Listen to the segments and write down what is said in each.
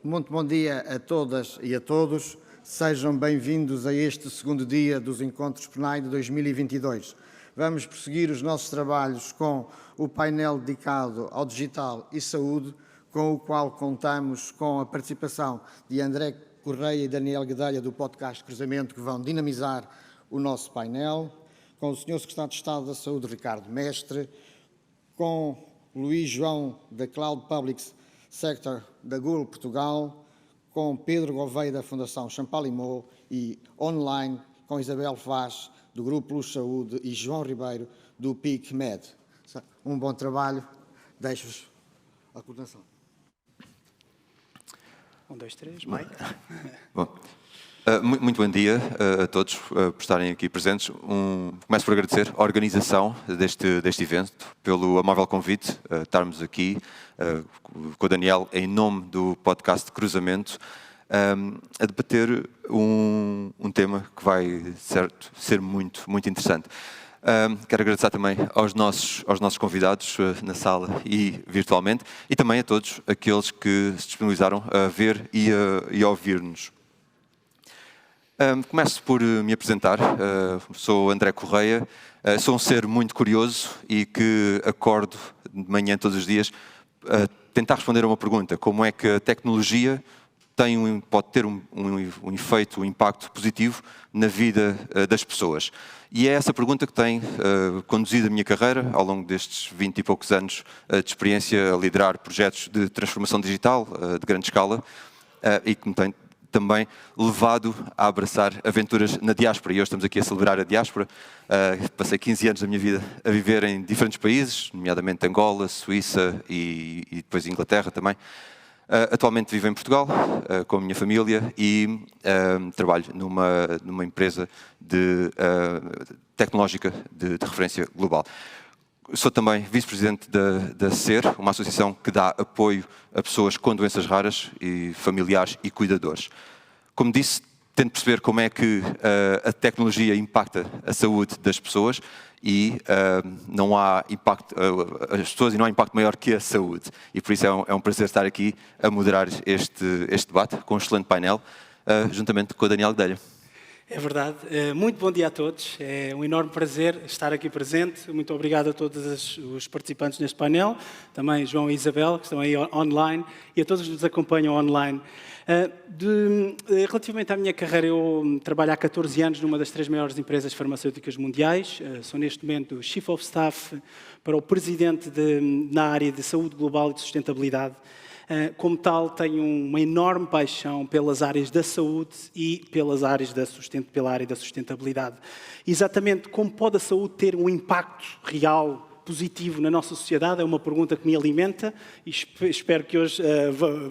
Muito bom dia a todas e a todos. Sejam bem-vindos a este segundo dia dos Encontros PNAE de 2022. Vamos prosseguir os nossos trabalhos com o painel dedicado ao digital e saúde, com o qual contamos com a participação de André Correia e Daniel Guedelha do podcast Cruzamento, que vão dinamizar o nosso painel, com o Sr. Secretário de Estado da Saúde, Ricardo Mestre, com Luís João, da Cloud Public Sector da Google Portugal, com Pedro Gouveia, da Fundação Champalimau, e online com Isabel Vaz, do Grupo Luz Saúde, e João Ribeiro, do PIC-MED. Um bom trabalho. Deixo-vos a coordenação. 1, 2, 3, Mike. Bom, muito bom dia a todos por estarem aqui presentes. Começo por agradecer a organização deste evento, pelo amável convite, estarmos aqui com o Daniel, em nome do podcast Cruzamento, a debater um tema que vai ser muito interessante. Quero agradecer também aos nossos convidados na sala e virtualmente, e também a todos aqueles que se disponibilizaram a ver e a ouvir-nos. Começo por me apresentar. Sou André Correia, sou um ser muito curioso e que acordo de manhã todos os dias a tentar responder a uma pergunta: como é que a tecnologia pode ter um efeito, um impacto positivo na vida das pessoas? E é essa pergunta que tem conduzido a minha carreira ao longo destes 20 e poucos anos de experiência a liderar projetos de transformação digital de grande escala e que me tem também levado a abraçar aventuras na diáspora. E hoje estamos aqui a celebrar a diáspora. Passei 15 anos da minha vida a viver em diferentes países, nomeadamente Angola, Suíça e depois Inglaterra também. Atualmente vivo em Portugal com a minha família e trabalho numa empresa tecnológica de referência global. Sou também vice-presidente da SER, uma associação que dá apoio a pessoas com doenças raras, e familiares e cuidadores. Como disse, tento perceber como é que a tecnologia impacta a saúde das pessoas e não há impacto, as pessoas, e não há impacto maior que a saúde. E por isso é um prazer estar aqui a moderar este debate com um excelente painel, juntamente com a Daniel Guedelha. É verdade. Muito bom dia a todos. É um enorme prazer estar aqui presente. Muito obrigado a todos os participantes neste painel, também João e Isabel, que estão aí online, e a todos que nos acompanham online. Relativamente à minha carreira, eu trabalho há 14 anos numa das 3 maiores empresas farmacêuticas mundiais. Sou neste momento Chief of Staff para o Presidente na área de Saúde Global e de Sustentabilidade. Como tal, tenho uma enorme paixão pelas áreas da saúde e pela área da sustentabilidade. Exatamente como pode a saúde ter um impacto real, positivo na nossa sociedade, é uma pergunta que me alimenta e espero que hoje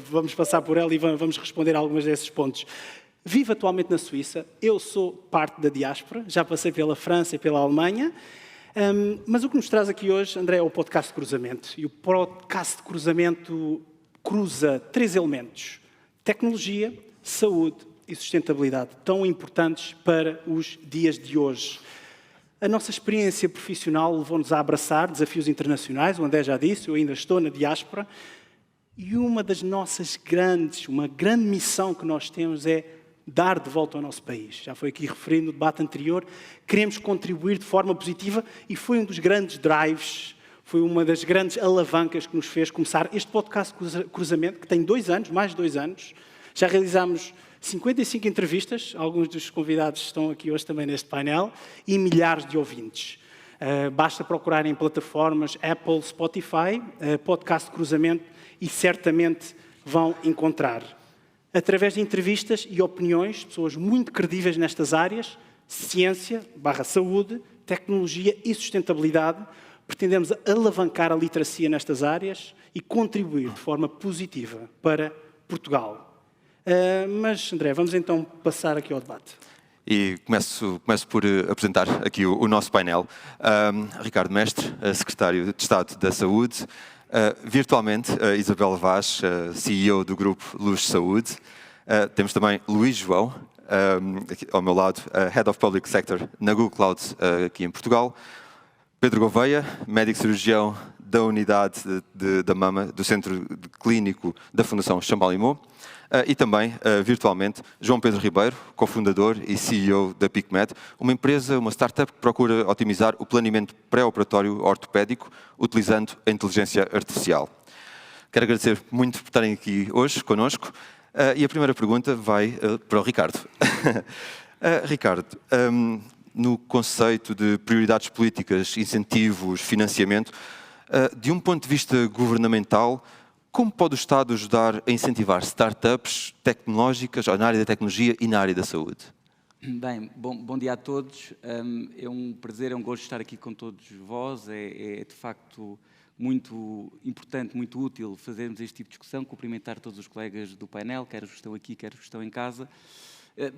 vamos passar por ela e vamos responder a alguns desses pontos. Vivo atualmente na Suíça, eu sou parte da diáspora, já passei pela França e pela Alemanha, mas o que nos traz aqui hoje, André, é o podcast de Cruzamento. E o podcast de Cruzamento cruza 3 elementos: tecnologia, saúde e sustentabilidade, tão importantes para os dias de hoje. A nossa experiência profissional levou-nos a abraçar desafios internacionais, o André já disse, eu ainda estou na diáspora, e uma grande missão que nós temos é dar de volta ao nosso país. Já foi aqui referido no debate anterior, queremos contribuir de forma positiva e foi um dos grandes drives, foi uma das grandes alavancas que nos fez começar este podcast Cruzamento, que tem 2 anos, mais de 2 anos. Já realizámos 55 entrevistas, alguns dos convidados estão aqui hoje também neste painel, e milhares de ouvintes. Basta procurar em plataformas Apple, Spotify, podcast Cruzamento, e certamente vão encontrar. Através de entrevistas e opiniões de pessoas muito credíveis nestas áreas, ciência/saúde, tecnologia e sustentabilidade, pretendemos alavancar a literacia nestas áreas e contribuir de forma positiva para Portugal. Mas, André, vamos então passar aqui ao debate. E começo por apresentar aqui o nosso painel. Ricardo Mestre, Secretário de Estado da Saúde. Virtualmente, Isabel Vaz, CEO do Grupo Luz Saúde. Temos também Luís João, aqui ao meu lado, Head of Public Sector na Google Cloud, aqui em Portugal. Pedro Gouveia, médico cirurgião da unidade da mama do Centro Clínico da Fundação Champalimau. E também, virtualmente, João Pedro Ribeiro, cofundador e CEO da PicMed, uma empresa, uma startup que procura otimizar o planeamento pré-operatório ortopédico utilizando a inteligência artificial. Quero agradecer muito por estarem aqui hoje connosco. E a primeira pergunta vai para o Ricardo. Ricardo, no conceito de prioridades políticas, incentivos, financiamento, de um ponto de vista governamental, como pode o Estado ajudar a incentivar startups tecnológicas na área da tecnologia e na área da saúde? Bem, bom dia a todos. É um prazer, é um gosto estar aqui com todos vós. É de facto muito importante, muito útil fazermos este tipo de discussão, cumprimentar todos os colegas do painel, quer os que estão aqui, quer os que estão em casa.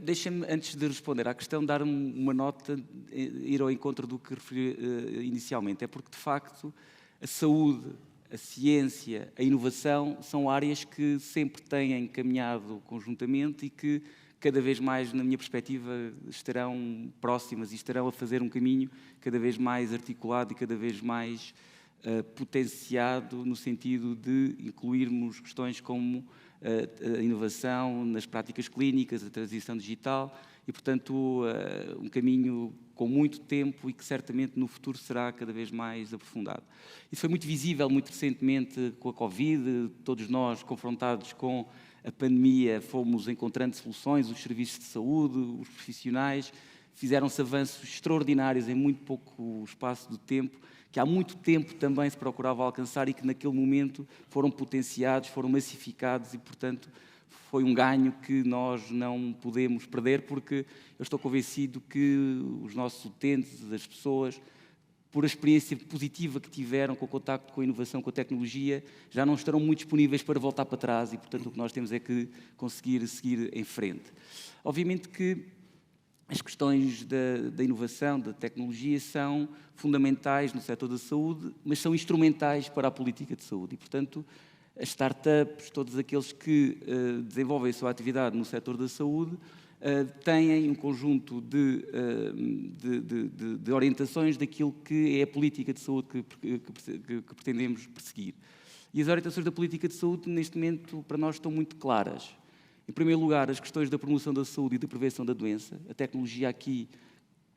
Deixem-me, antes de responder à questão, dar uma nota, ir ao encontro do que referi inicialmente. É porque, de facto, a saúde, a ciência, a inovação são áreas que sempre têm caminhado conjuntamente e que, cada vez mais, na minha perspectiva, estarão próximas e estarão a fazer um caminho cada vez mais articulado e cada vez mais potenciado no sentido de incluirmos questões como a inovação nas práticas clínicas, a transição digital e, portanto, um caminho com muito tempo e que certamente no futuro será cada vez mais aprofundado. Isso foi muito visível muito recentemente com a Covid, todos nós confrontados com a pandemia fomos encontrando soluções, os serviços de saúde, os profissionais, fizeram-se avanços extraordinários em muito pouco espaço de tempo, que há muito tempo também se procurava alcançar e que naquele momento foram potenciados, foram massificados e, portanto, foi um ganho que nós não podemos perder, porque eu estou convencido que os nossos utentes, as pessoas, por a experiência positiva que tiveram com o contacto com a inovação, com a tecnologia, já não estarão muito disponíveis para voltar para trás e, portanto, o que nós temos é que conseguir seguir em frente. Obviamente que as questões da inovação, da tecnologia, são fundamentais no setor da saúde, mas são instrumentais para a política de saúde. E, portanto, as startups, todos aqueles que desenvolvem a sua atividade no setor da saúde, têm um conjunto de orientações daquilo que é a política de saúde que pretendemos perseguir. E as orientações da política de saúde, neste momento, para nós estão muito claras. Em primeiro lugar, as questões da promoção da saúde e da prevenção da doença. A tecnologia aqui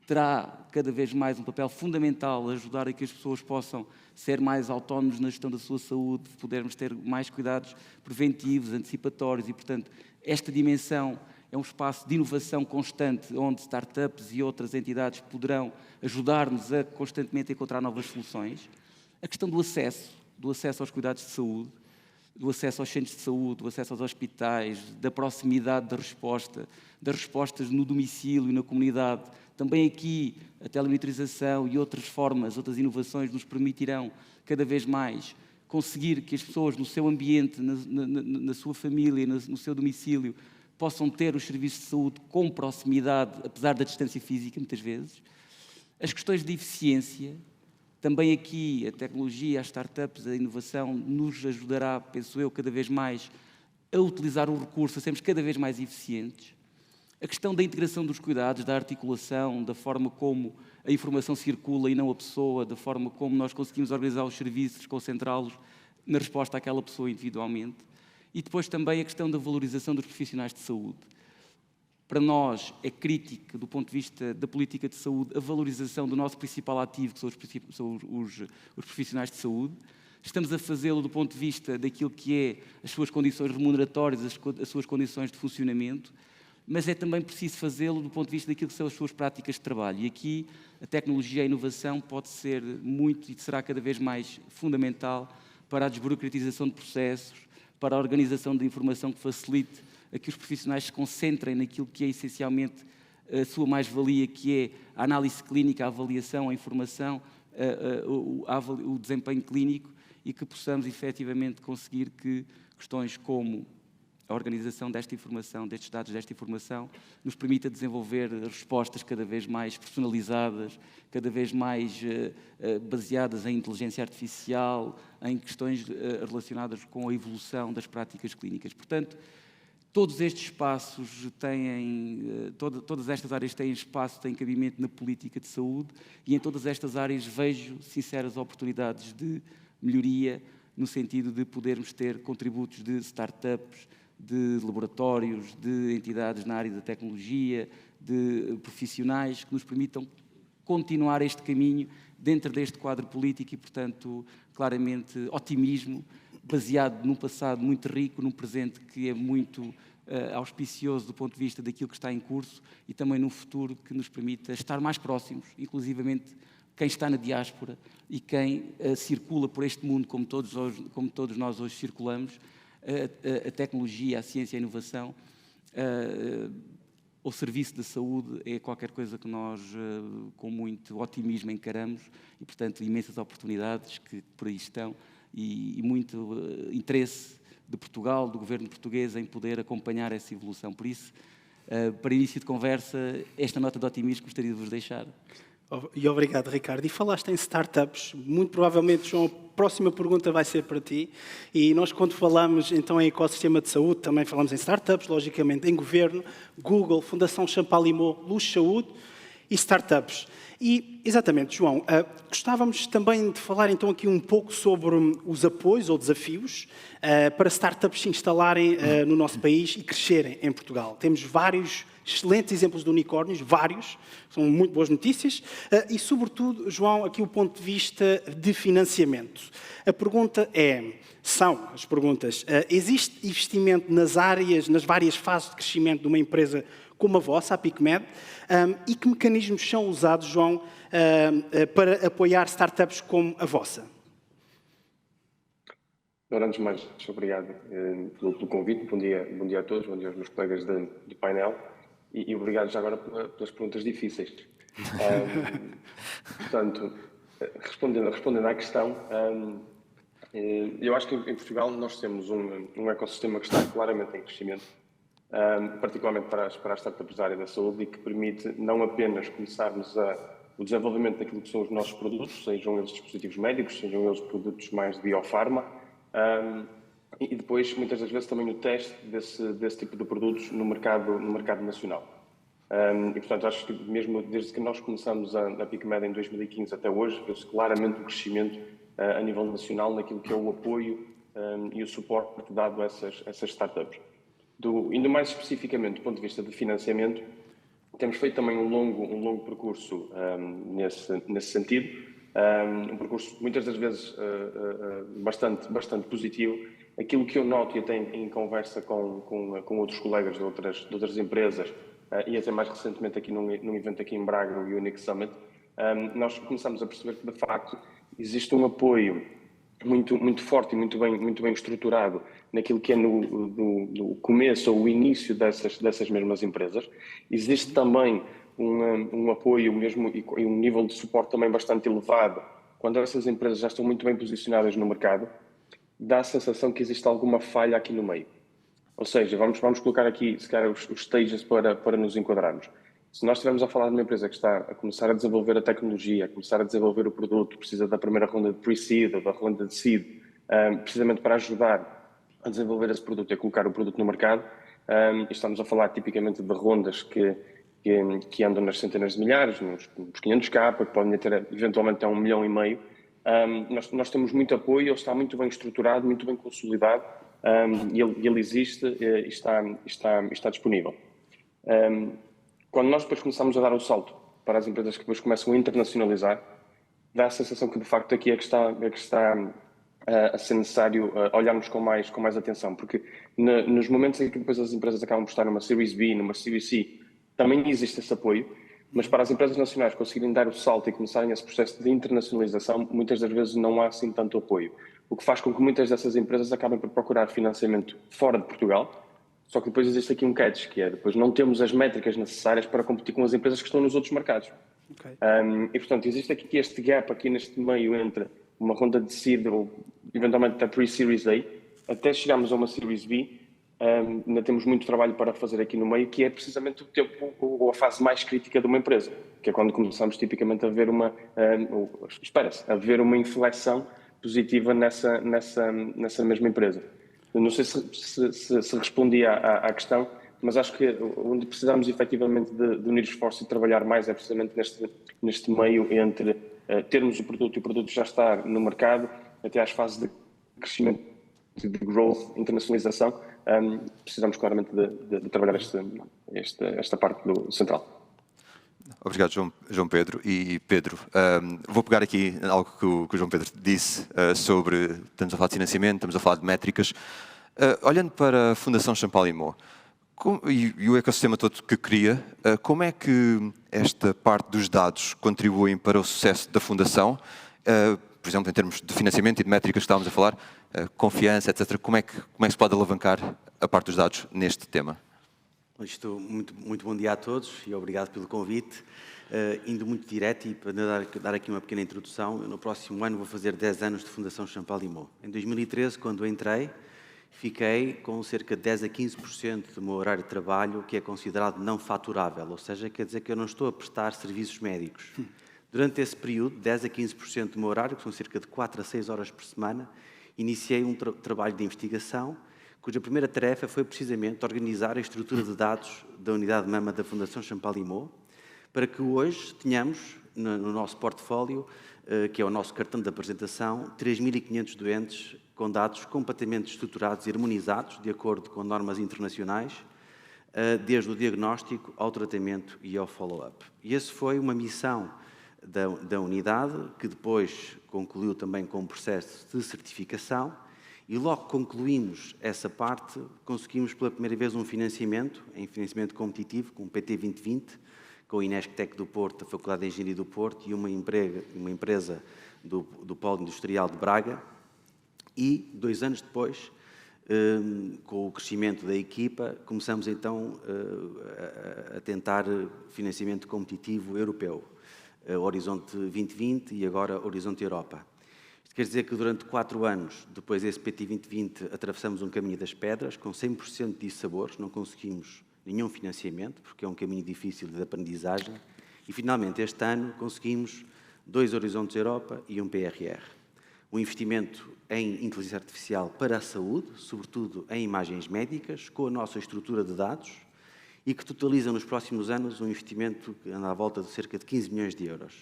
terá cada vez mais um papel fundamental a ajudar a que as pessoas possam ser mais autónomos na gestão da sua saúde, podermos ter mais cuidados preventivos, antecipatórios e, portanto, esta dimensão é um espaço de inovação constante onde startups e outras entidades poderão ajudar-nos a constantemente encontrar novas soluções. A questão do acesso aos cuidados de saúde, do acesso aos centros de saúde, do acesso aos hospitais, da proximidade da resposta, das respostas no domicílio e na comunidade. Também aqui a telemonitorização e outras formas, outras inovações nos permitirão cada vez mais conseguir que as pessoas no seu ambiente, na sua família, no seu domicílio, possam ter os serviços de saúde com proximidade, apesar da distância física, muitas vezes. As questões de eficiência, também aqui a tecnologia, as startups, a inovação nos ajudará, penso eu, cada vez mais a utilizar o recurso, a sermos cada vez mais eficientes. A questão da integração dos cuidados, da articulação, da forma como a informação circula e não a pessoa, da forma como nós conseguimos organizar os serviços, concentrá-los na resposta àquela pessoa individualmente. E depois também a questão da valorização dos profissionais de saúde. Para nós é crítica, do ponto de vista da política de saúde, a valorização do nosso principal ativo, que são os profissionais de saúde. Estamos a fazê-lo do ponto de vista daquilo que é as suas condições remuneratórias, as suas condições de funcionamento, mas é também preciso fazê-lo do ponto de vista daquilo que são as suas práticas de trabalho. E aqui a tecnologia e a inovação pode ser muito e será cada vez mais fundamental para a desburocratização de processos, para a organização de informação que facilite a que os profissionais se concentrem naquilo que é essencialmente a sua mais-valia, que é a análise clínica, a avaliação, a informação, o desempenho clínico e que possamos efetivamente conseguir que questões como a organização desta informação, destes dados, desta informação, nos permita desenvolver respostas cada vez mais personalizadas, cada vez mais baseadas em inteligência artificial, em questões relacionadas com a evolução das práticas clínicas. Portanto, todos estes espaços têm, todas estas áreas têm espaço, têm cabimento na política de saúde e em todas estas áreas vejo sinceras oportunidades de melhoria no sentido de podermos ter contributos de startups, de laboratórios, de entidades na área da tecnologia, de profissionais que nos permitam continuar este caminho dentro deste quadro político e, portanto, claramente otimismo, baseado num passado muito rico, num presente que é muito auspicioso do ponto de vista daquilo que está em curso e também num futuro que nos permita estar mais próximos, inclusivamente quem está na diáspora e quem circula por este mundo como todos nós hoje circulamos, a tecnologia, a ciência e a inovação, o serviço da saúde é qualquer coisa que nós com muito otimismo encaramos e, portanto, imensas oportunidades que por aí estão e muito interesse de Portugal, do governo português, em poder acompanhar essa evolução. Por isso, para início de conversa, esta nota de otimismo gostaria de vos deixar. E obrigado, Ricardo. E falaste em startups. Muito provavelmente, João, a próxima pergunta vai ser para ti. E nós, quando falamos então em ecossistema de saúde, também falamos em startups, logicamente, em governo, Google, Fundação Champalimau, Luz Saúde e startups. E, exatamente, João, gostávamos também de falar então aqui um pouco sobre os apoios ou desafios para startups se instalarem no nosso país e crescerem em Portugal. Temos vários excelentes exemplos de unicórnios, vários, são muito boas notícias, e sobretudo, João, aqui o ponto de vista de financiamento. A pergunta são as perguntas, existe investimento nas várias fases de crescimento de uma empresa como a vossa, a PicMed, e que mecanismos são usados, João, para apoiar startups como a vossa? Antes de mais, obrigado pelo convite, bom dia a todos, bom dia aos meus colegas do painel e obrigado já agora pelas perguntas difíceis. Portanto, respondendo à questão, eu acho que em Portugal nós temos um ecossistema que está claramente em crescimento, particularmente para as startups da área da saúde e que permite não apenas começarmos o desenvolvimento daquilo que são os nossos produtos, sejam eles dispositivos médicos, sejam eles produtos mais de biofarma, e depois, muitas das vezes, também o teste desse tipo de produtos no mercado nacional. E, portanto, acho que mesmo desde que nós começamos a PicMed em 2015 até hoje, vê-se claramente o crescimento a nível nacional naquilo que é o apoio e o suporte dado a essas startups. Indo mais especificamente do ponto de vista de financiamento, temos feito também um longo percurso nesse sentido, um percurso muitas das vezes bastante positivo. Aquilo que eu noto e até em conversa com outros colegas de outras empresas e até mais recentemente aqui num evento aqui em Braga, o Unique Summit, nós começamos a perceber que de facto existe um apoio muito forte e muito bem estruturado naquilo que é no começo ou o início dessas mesmas empresas. Existe também um apoio mesmo e um nível de suporte também bastante elevado quando essas empresas já estão muito bem posicionadas no mercado. Dá a sensação que existe alguma falha aqui no meio. Ou seja, vamos colocar aqui, se calhar, os stages para nos enquadrarmos. Se nós estivermos a falar de uma empresa que está a começar a desenvolver a tecnologia, a começar a desenvolver o produto, precisa da primeira ronda de pre-seed ou da ronda de seed, precisamente para ajudar a desenvolver esse produto e a colocar o produto no mercado, estamos a falar tipicamente de rondas que andam nas centenas de milhares, nos 500k, que podem ter eventualmente até 1,5 milhão. Nós temos muito apoio, ele está muito bem estruturado, muito bem consolidado, e ele existe e está disponível. Quando nós depois começamos a dar o salto para as empresas que depois começam a internacionalizar, dá a sensação que de facto aqui é que está a ser necessário olharmos com mais atenção, porque nos momentos em que depois as empresas acabam por estar numa Series B, numa Series C, também existe esse apoio, mas para as empresas nacionais conseguirem dar o salto e começarem esse processo de internacionalização, muitas das vezes não há assim tanto apoio, o que faz com que muitas dessas empresas acabem por procurar financiamento fora de Portugal. Só que depois existe aqui um catch, que é depois não temos as métricas necessárias para competir com as empresas que estão nos outros mercados. Okay. E, portanto, existe aqui este gap aqui neste meio entre uma ronda de seed ou eventualmente até pre-Series A, até chegarmos a uma Series B, ainda temos muito trabalho para fazer aqui no meio, que é precisamente o tempo ou a fase mais crítica de uma empresa, que é quando começamos tipicamente a ver espera-se, a ver uma inflexão positiva nessa mesma empresa. Eu não sei se respondi à questão, mas acho que onde precisamos efetivamente de unir esforços e trabalhar mais é precisamente neste meio entre termos o produto e o produto já estar no mercado, até às fases de crescimento, de growth, internacionalização, precisamos claramente de trabalhar esta parte do central. Obrigado, João Pedro. E Pedro, vou pegar aqui algo que o João Pedro disse sobre, estamos a falar de financiamento, estamos a falar de métricas. Olhando para a Fundação Champalimaud e o ecossistema todo que cria, como é que esta parte dos dados contribuem para o sucesso da Fundação? Por exemplo, em termos de financiamento e de métricas que estávamos a falar, confiança, etc. Como é que se pode alavancar a parte dos dados neste tema? Muito bom dia a todos e obrigado pelo convite. Indo muito direto e para dar aqui uma pequena introdução, eu no próximo ano vou fazer 10 anos de Fundação Champalimaud. Em 2013, quando entrei, fiquei com cerca de 10 a 15% do meu horário de trabalho que é considerado não faturável, ou seja, quer dizer que eu não estou a prestar serviços médicos. Durante esse período, 10 a 15% do meu horário, que são cerca de 4 a 6 horas por semana, iniciei um trabalho de investigação, cuja primeira tarefa foi precisamente organizar a estrutura de dados da unidade de mama da Fundação Champalimaud, para que hoje tenhamos no nosso portfólio, que é o nosso cartão de apresentação, 3.500 doentes com dados completamente estruturados e harmonizados, de acordo com normas internacionais, desde o diagnóstico ao tratamento e ao follow-up. E essa foi uma missão da unidade, que depois concluiu também com um processo de certificação, e logo que concluímos essa parte, conseguimos pela primeira vez um financiamento, em financiamento competitivo, com o PT 2020, com a Inesctec do Porto, a Faculdade de Engenharia do Porto e uma empresa do Polo Industrial de Braga. E, 2 anos depois, com o crescimento da equipa, começamos então a tentar financiamento competitivo europeu, Horizonte 2020 e agora Horizonte Europa. Isto quer dizer que durante 4 anos, depois desse PT 2020, atravessamos um caminho das pedras, com 100% de dissabores, não conseguimos nenhum financiamento, porque é um caminho difícil de aprendizagem, e finalmente este ano conseguimos 2 Horizontes Europa e um PRR. Um investimento em inteligência artificial para a saúde, sobretudo em imagens médicas, com a nossa estrutura de dados, e que totaliza nos próximos anos um investimento que anda à volta de cerca de 15 milhões de euros.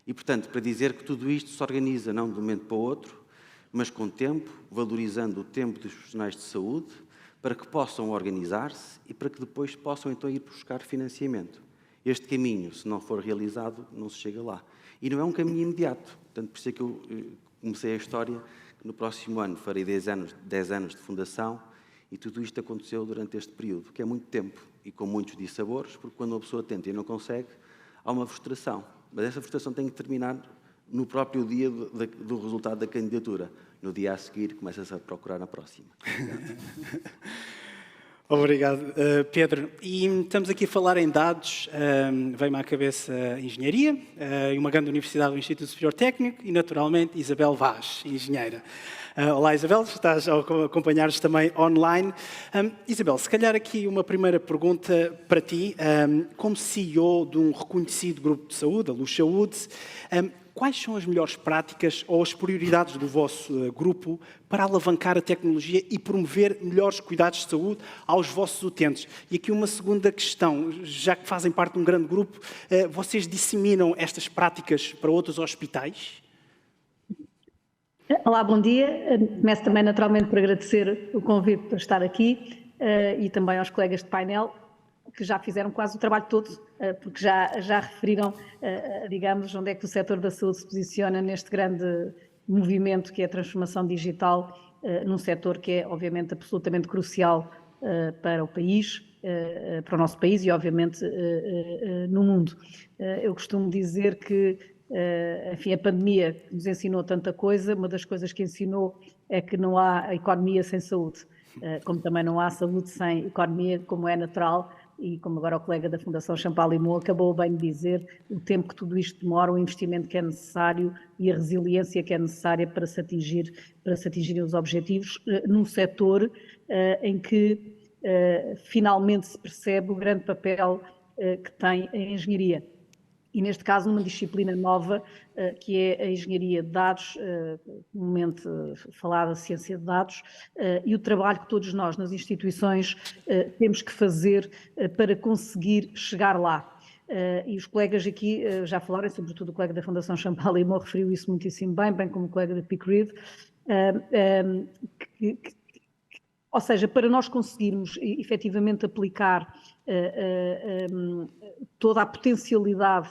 E, portanto, para dizer que tudo isto se organiza não de um momento para o outro, mas com tempo, valorizando o tempo dos profissionais de saúde, para que possam organizar-se e para que depois possam então ir buscar financiamento. Este caminho, se não for realizado, não se chega lá. E não é um caminho imediato. Portanto, por isso é que eu comecei a história, que no próximo ano farei 10 anos de fundação, e tudo isto aconteceu durante este período, que é muito tempo e com muitos dissabores, porque quando uma pessoa tenta e não consegue, há uma frustração. Mas essa frustração tem que terminar no próprio dia do resultado da candidatura. No dia a seguir, começa-se a procurar na próxima. Obrigado, Pedro. E estamos aqui a falar em dados, veio-me à cabeça a engenharia, e uma grande universidade, o Instituto Superior Técnico, e naturalmente Isabel Vaz, engenheira. Olá Isabel, estás a acompanhar-nos também online. Isabel, se calhar aqui uma primeira pergunta para ti. Como CEO de um reconhecido grupo de saúde, a Luz Saúde, quais são as melhores práticas ou as prioridades do vosso grupo para alavancar a tecnologia e promover melhores cuidados de saúde aos vossos utentes? E aqui uma segunda questão, já que fazem parte de um grande grupo, vocês disseminam estas práticas para outros hospitais? Olá, bom dia. Começo também naturalmente por agradecer o convite para estar aqui e também aos colegas de painel que já fizeram quase o trabalho todo, porque já referiram, digamos, onde é que o setor da saúde se posiciona neste grande movimento que é a transformação digital num setor que é obviamente absolutamente crucial para o país, para o nosso país e obviamente no mundo. Eu costumo dizer que enfim, a pandemia nos ensinou tanta coisa, uma das coisas que ensinou é que não há economia sem saúde, como também não há saúde sem economia, como é natural, e como agora o colega da Fundação Champalimaud acabou bem de dizer, o tempo que tudo isto demora, o investimento que é necessário e a resiliência que é necessária para se atingirem os objetivos, num setor em que finalmente se percebe o grande papel que tem a engenharia. E neste caso numa disciplina nova, que é a engenharia de dados, comumente falada ciência de dados, e o trabalho que todos nós nas instituições temos que fazer para conseguir chegar lá. E os colegas aqui já falaram, sobretudo o colega da Fundação Champalimaud referiu isso muitíssimo bem como o colega da PICRID, Ou seja, para nós conseguirmos efetivamente aplicar toda a potencialidade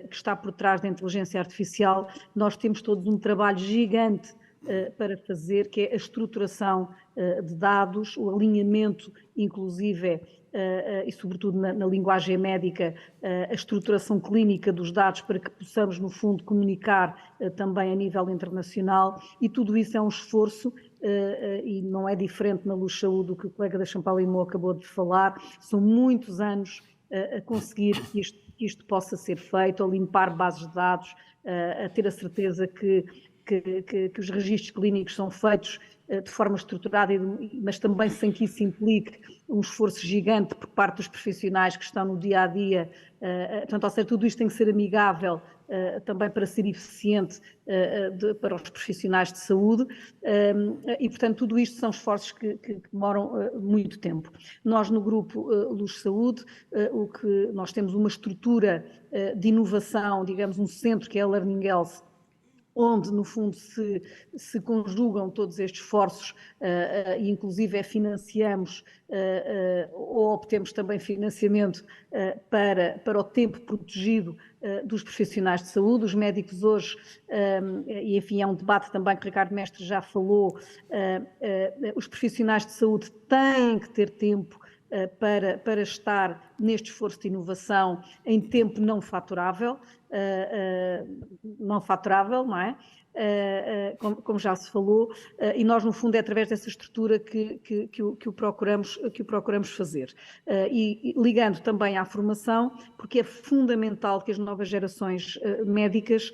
que está por trás da inteligência artificial, nós temos todos um trabalho gigante para fazer, que é a estruturação de dados, o alinhamento, inclusive, e sobretudo na linguagem médica, a estruturação clínica dos dados para que possamos, no fundo, comunicar também a nível internacional, e tudo isso é um esforço, e não é diferente na Luz Saúde do que o colega da Champalimau acabou de falar. São muitos anos a conseguir que isto possa ser feito, a limpar bases de dados, a ter a certeza que os registros clínicos são feitos de forma estruturada, mas também sem que isso implique um esforço gigante por parte dos profissionais que estão no dia-a-dia. Portanto, ou seja, tudo isto tem que ser amigável também para ser eficiente para os profissionais de saúde, e, portanto, tudo isto são esforços que demoram muito tempo. Nós, no grupo Luz Saúde, nós temos uma estrutura de inovação, digamos, um centro que é a Learning Health, onde, no fundo, se conjugam todos estes esforços e, inclusive, financiamos ou obtemos também financiamento para o tempo protegido dos profissionais de saúde. Os médicos hoje, e enfim, é um debate também que o Ricardo Mestre já falou, os profissionais de saúde têm que ter tempo para estar neste esforço de inovação em tempo não faturável, não é? Como já se falou, e nós, no fundo, é através dessa estrutura que o procuramos fazer. E ligando também à formação, porque é fundamental que as novas gerações médicas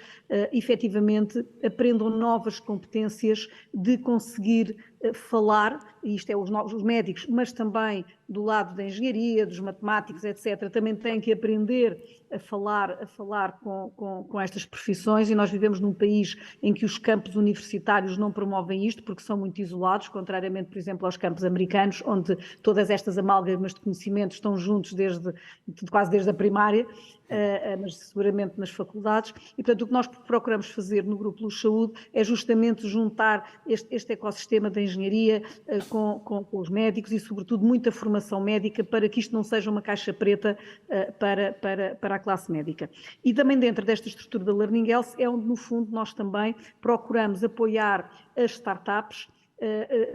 efetivamente aprendam novas competências de conseguir falar, e isto é os médicos, mas também do lado da engenharia, dos matemáticos, etc., também têm que aprender a falar com estas profissões, e nós vivemos num país em que os campos universitários não promovem isto, porque são muito isolados, contrariamente, por exemplo, aos campos americanos, onde todas estas amálgamas de conhecimento estão juntos quase desde a primária, mas seguramente nas faculdades. E, portanto, o que nós procuramos fazer no Grupo Luz Saúde é justamente juntar este ecossistema da engenharia com os médicos e, sobretudo, muita formação médica para que isto não seja uma caixa preta para a classe médica. E também dentro desta estrutura da Learning Health é onde, no fundo, nós também procuramos apoiar as startups,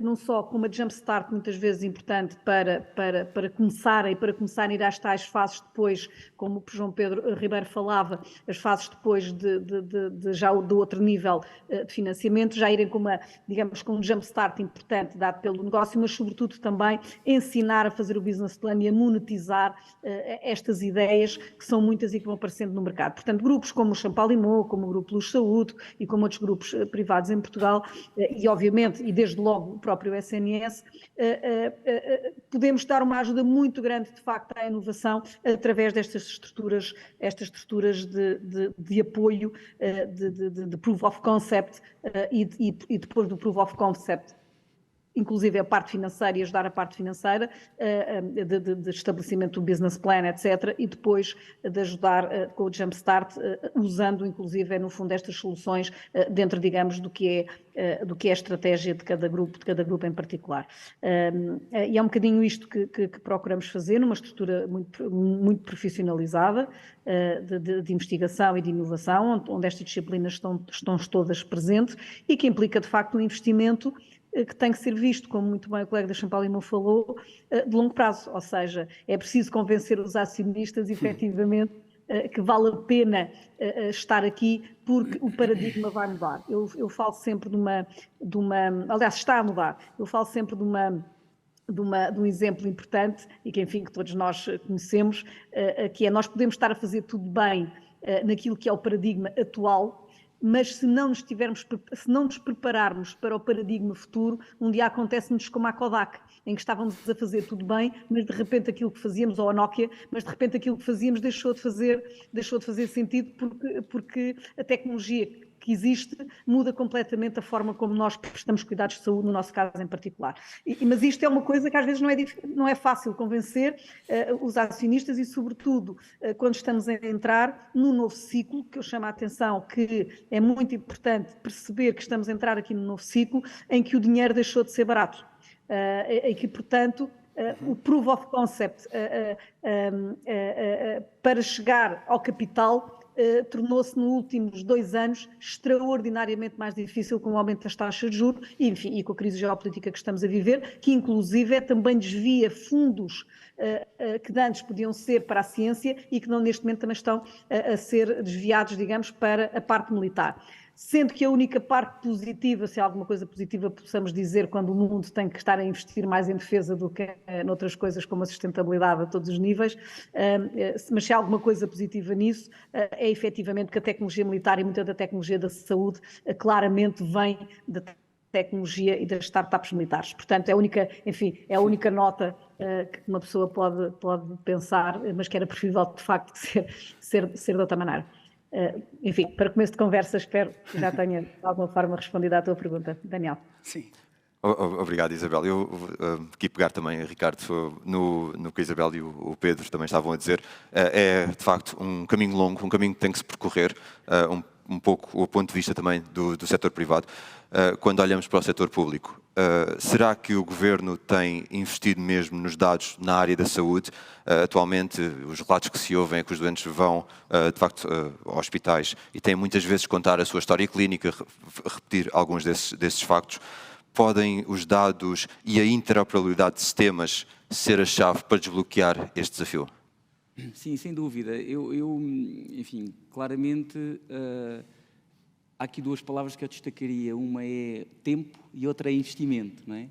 não só com uma jumpstart muitas vezes importante para começarem a ir às tais fases depois, como o João Pedro Ribeiro falava, as fases depois já do outro nível de financiamento, já irem com um jumpstart importante dado pelo negócio, mas sobretudo também ensinar a fazer o business plan e a monetizar estas ideias que são muitas e que vão aparecendo no mercado. Portanto, grupos como o Champalimau, como o Grupo Luz Saúde e como outros grupos privados em Portugal, e obviamente, e desde logo o próprio SNS, podemos dar uma ajuda muito grande, de facto, à inovação através destas estruturas de apoio, de proof of concept, e depois do proof of concept, inclusive a parte financeira e ajudar a parte financeira, de estabelecimento do business plan, etc., e depois de ajudar com o Jumpstart, usando inclusive, no fundo, estas soluções dentro, digamos, do que é a estratégia de cada grupo em particular. E é um bocadinho isto que procuramos fazer, numa estrutura muito, muito profissionalizada de investigação e de inovação, onde estas disciplinas estão todas presentes e que implica, de facto, um investimento que tem que ser visto, como muito bem o colega da Champalimau falou, de longo prazo, ou seja, é preciso convencer os acionistas, efetivamente, que vale a pena estar aqui, porque o paradigma vai mudar. Eu falo sempre aliás, está a mudar, eu falo sempre de um exemplo importante, e que, enfim, que todos nós conhecemos, que é: nós podemos estar a fazer tudo bem naquilo que é o paradigma atual, mas se não nos prepararmos para o paradigma futuro, um dia acontece-nos como a Kodak, em que estávamos a fazer tudo bem, mas de repente aquilo que fazíamos, ou a Nokia, mas de repente aquilo que fazíamos deixou de fazer sentido, porque a tecnologia que existe muda completamente a forma como nós prestamos cuidados de saúde, no nosso caso em particular. Mas isto é uma coisa que às vezes não é fácil convencer os acionistas, e sobretudo quando estamos a entrar num novo ciclo, que eu chamo a atenção que é muito importante perceber que estamos a entrar aqui num novo ciclo em que o dinheiro deixou de ser barato. e que, portanto, o proof of concept para chegar ao capital tornou-se nos últimos 2 anos extraordinariamente mais difícil com o aumento das taxas de juros e, enfim, e com a crise geopolítica que estamos a viver, que inclusive também desvia fundos que antes podiam ser para a ciência e que não neste momento também estão a ser desviados, digamos, para a parte militar. Sendo que a única parte positiva, se há alguma coisa positiva possamos dizer quando o mundo tem que estar a investir mais em defesa do que noutras coisas como a sustentabilidade a todos os níveis, mas se há alguma coisa positiva nisso, é efetivamente que a tecnologia militar e muita da tecnologia da saúde claramente vem da tecnologia e das startups militares. Portanto, é a única nota que uma pessoa pode pensar, mas que era preferível de facto ser de outra maneira. Enfim, para começo de conversa, espero que já tenha de alguma forma respondido à tua pergunta. Daniel. Sim. Obrigado, Isabel. Eu aqui pegar também, Ricardo, no que a Isabel e o Pedro também estavam a dizer. É, de facto, um caminho longo, um caminho que tem que se percorrer, um pouco o ponto de vista também do setor privado. Quando olhamos para o setor público, será que o Governo tem investido mesmo nos dados na área da saúde? Atualmente, os relatos que se ouvem é que os doentes vão, de facto, a hospitais e têm muitas vezes contar a sua história clínica, repetir alguns desses factos. Podem os dados e a interoperabilidade de sistemas ser a chave para desbloquear este desafio? Sim, sem dúvida. Enfim, claramente há aqui 2 palavras que eu destacaria. Uma é tempo e outra é investimento, não é?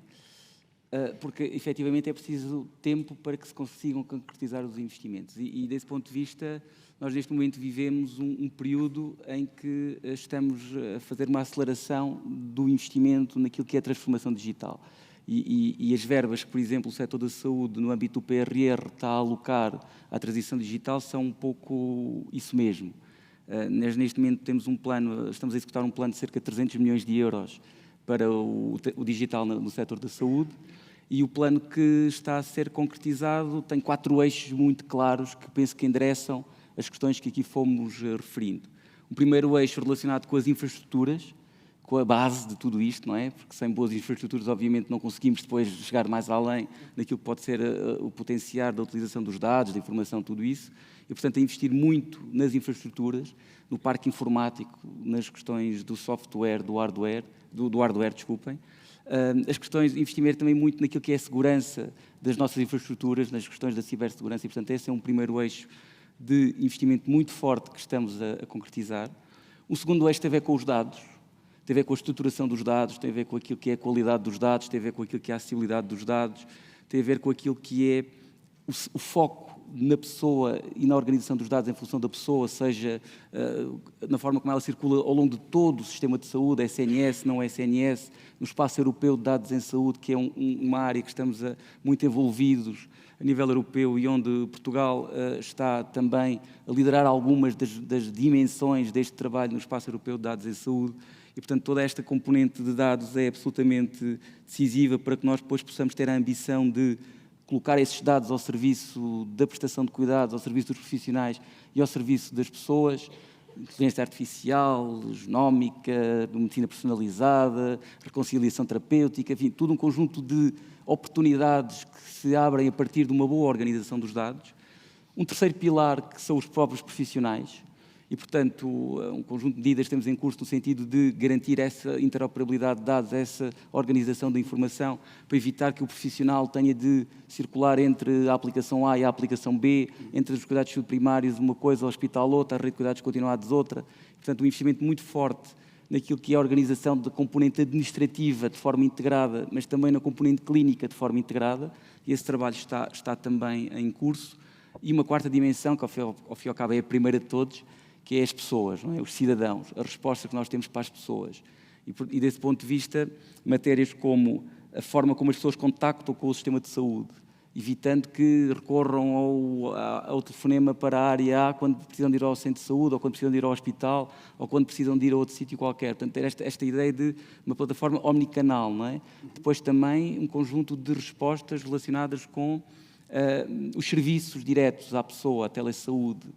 Porque, efetivamente, é preciso tempo para que se consigam concretizar os investimentos. E desse ponto de vista, nós neste momento vivemos um período em que estamos a fazer uma aceleração do investimento naquilo que é a transformação digital. E as verbas que, por exemplo, o setor da saúde, no âmbito do PRR, está a alocar à transição digital são um pouco isso mesmo. Nós, neste momento, temos um plano, estamos a executar um plano de cerca de 300 milhões de euros para o digital no setor da saúde, e o plano que está a ser concretizado tem 4 eixos muito claros que penso que endereçam as questões que aqui fomos referindo. O primeiro eixo relacionado com as infraestruturas, com a base de tudo isto, não é? Porque sem boas infraestruturas, obviamente, não conseguimos depois chegar mais além daquilo que pode ser o potenciar da utilização dos dados, da informação, tudo isso. E, portanto, a investir muito nas infraestruturas, no parque informático, nas questões do software, do hardware, desculpem. As questões, investir também muito naquilo que é a segurança das nossas infraestruturas, nas questões da cibersegurança, e, portanto, esse é um primeiro eixo de investimento muito forte que estamos a concretizar. O segundo eixo tem a ver com os dados, tem a ver com a estruturação dos dados, tem a ver com aquilo que é a qualidade dos dados, tem a ver com aquilo que é a acessibilidade dos dados, tem a ver com aquilo que é o foco na pessoa e na organização dos dados em função da pessoa, seja na forma como ela circula ao longo de todo o sistema de saúde, SNS, não SNS, no espaço europeu de dados em saúde, que é uma área que estamos muito envolvidos a nível europeu e onde Portugal está também a liderar algumas das dimensões deste trabalho no espaço europeu de dados em saúde. E, portanto, toda esta componente de dados é absolutamente decisiva para que nós depois possamos ter a ambição de colocar esses dados ao serviço da prestação de cuidados, ao serviço dos profissionais e ao serviço das pessoas, inteligência artificial, genómica, medicina personalizada, reconciliação terapêutica, enfim, tudo um conjunto de oportunidades que se abrem a partir de uma boa organização dos dados. Um terceiro pilar, que são os próprios profissionais, e, portanto, um conjunto de medidas temos em curso no sentido de garantir essa interoperabilidade de dados, essa organização da informação, para evitar que o profissional tenha de circular entre a aplicação A e a aplicação B, entre os cuidados primários uma coisa, o hospital outra, a rede de cuidados continuados outra. Portanto, um investimento muito forte naquilo que é a organização da componente administrativa de forma integrada, mas também na componente clínica de forma integrada, e esse trabalho está também em curso. E uma quarta dimensão, que ao fim e ao cabo é a primeira de todos, que é as pessoas, não é? Os cidadãos, a resposta que nós temos para as pessoas. E desse ponto de vista, matérias como a forma como as pessoas contactam com o sistema de saúde, evitando que recorram ao telefonema para a área A quando precisam de ir ao centro de saúde, ou quando precisam de ir ao hospital, ou quando precisam de ir a outro sítio qualquer. Portanto, ter esta ideia de uma plataforma omnicanal, não é? Depois também um conjunto de respostas relacionadas com os serviços diretos à pessoa, a telesaúde,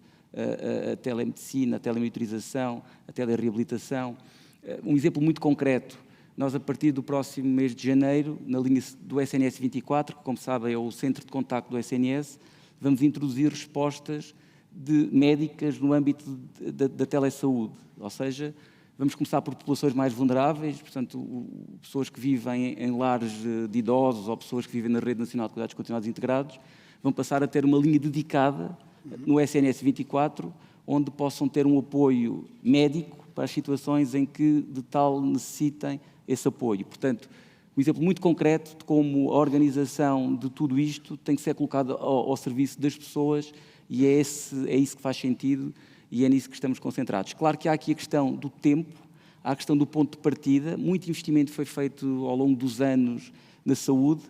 a telemedicina, a telemonitorização, a telereabilitação. Um exemplo muito concreto, nós, a partir do próximo mês de janeiro, na linha do SNS 24, que, como sabem, é o centro de contacto do SNS, vamos introduzir respostas médicas no âmbito da telesaúde. Ou seja, vamos começar por populações mais vulneráveis, portanto, pessoas que vivem em lares de idosos ou pessoas que vivem na Rede Nacional de Cuidados Continuados Integrados, vão passar a ter uma linha dedicada no SNS 24, onde possam ter um apoio médico para as situações em que de tal necessitem esse apoio. Portanto, um exemplo muito concreto de como a organização de tudo isto tem que ser colocada ao serviço das pessoas, e é isso que faz sentido e é nisso que estamos concentrados. Claro que há aqui a questão do tempo, há a questão do ponto de partida. Muito investimento foi feito ao longo dos anos na saúde,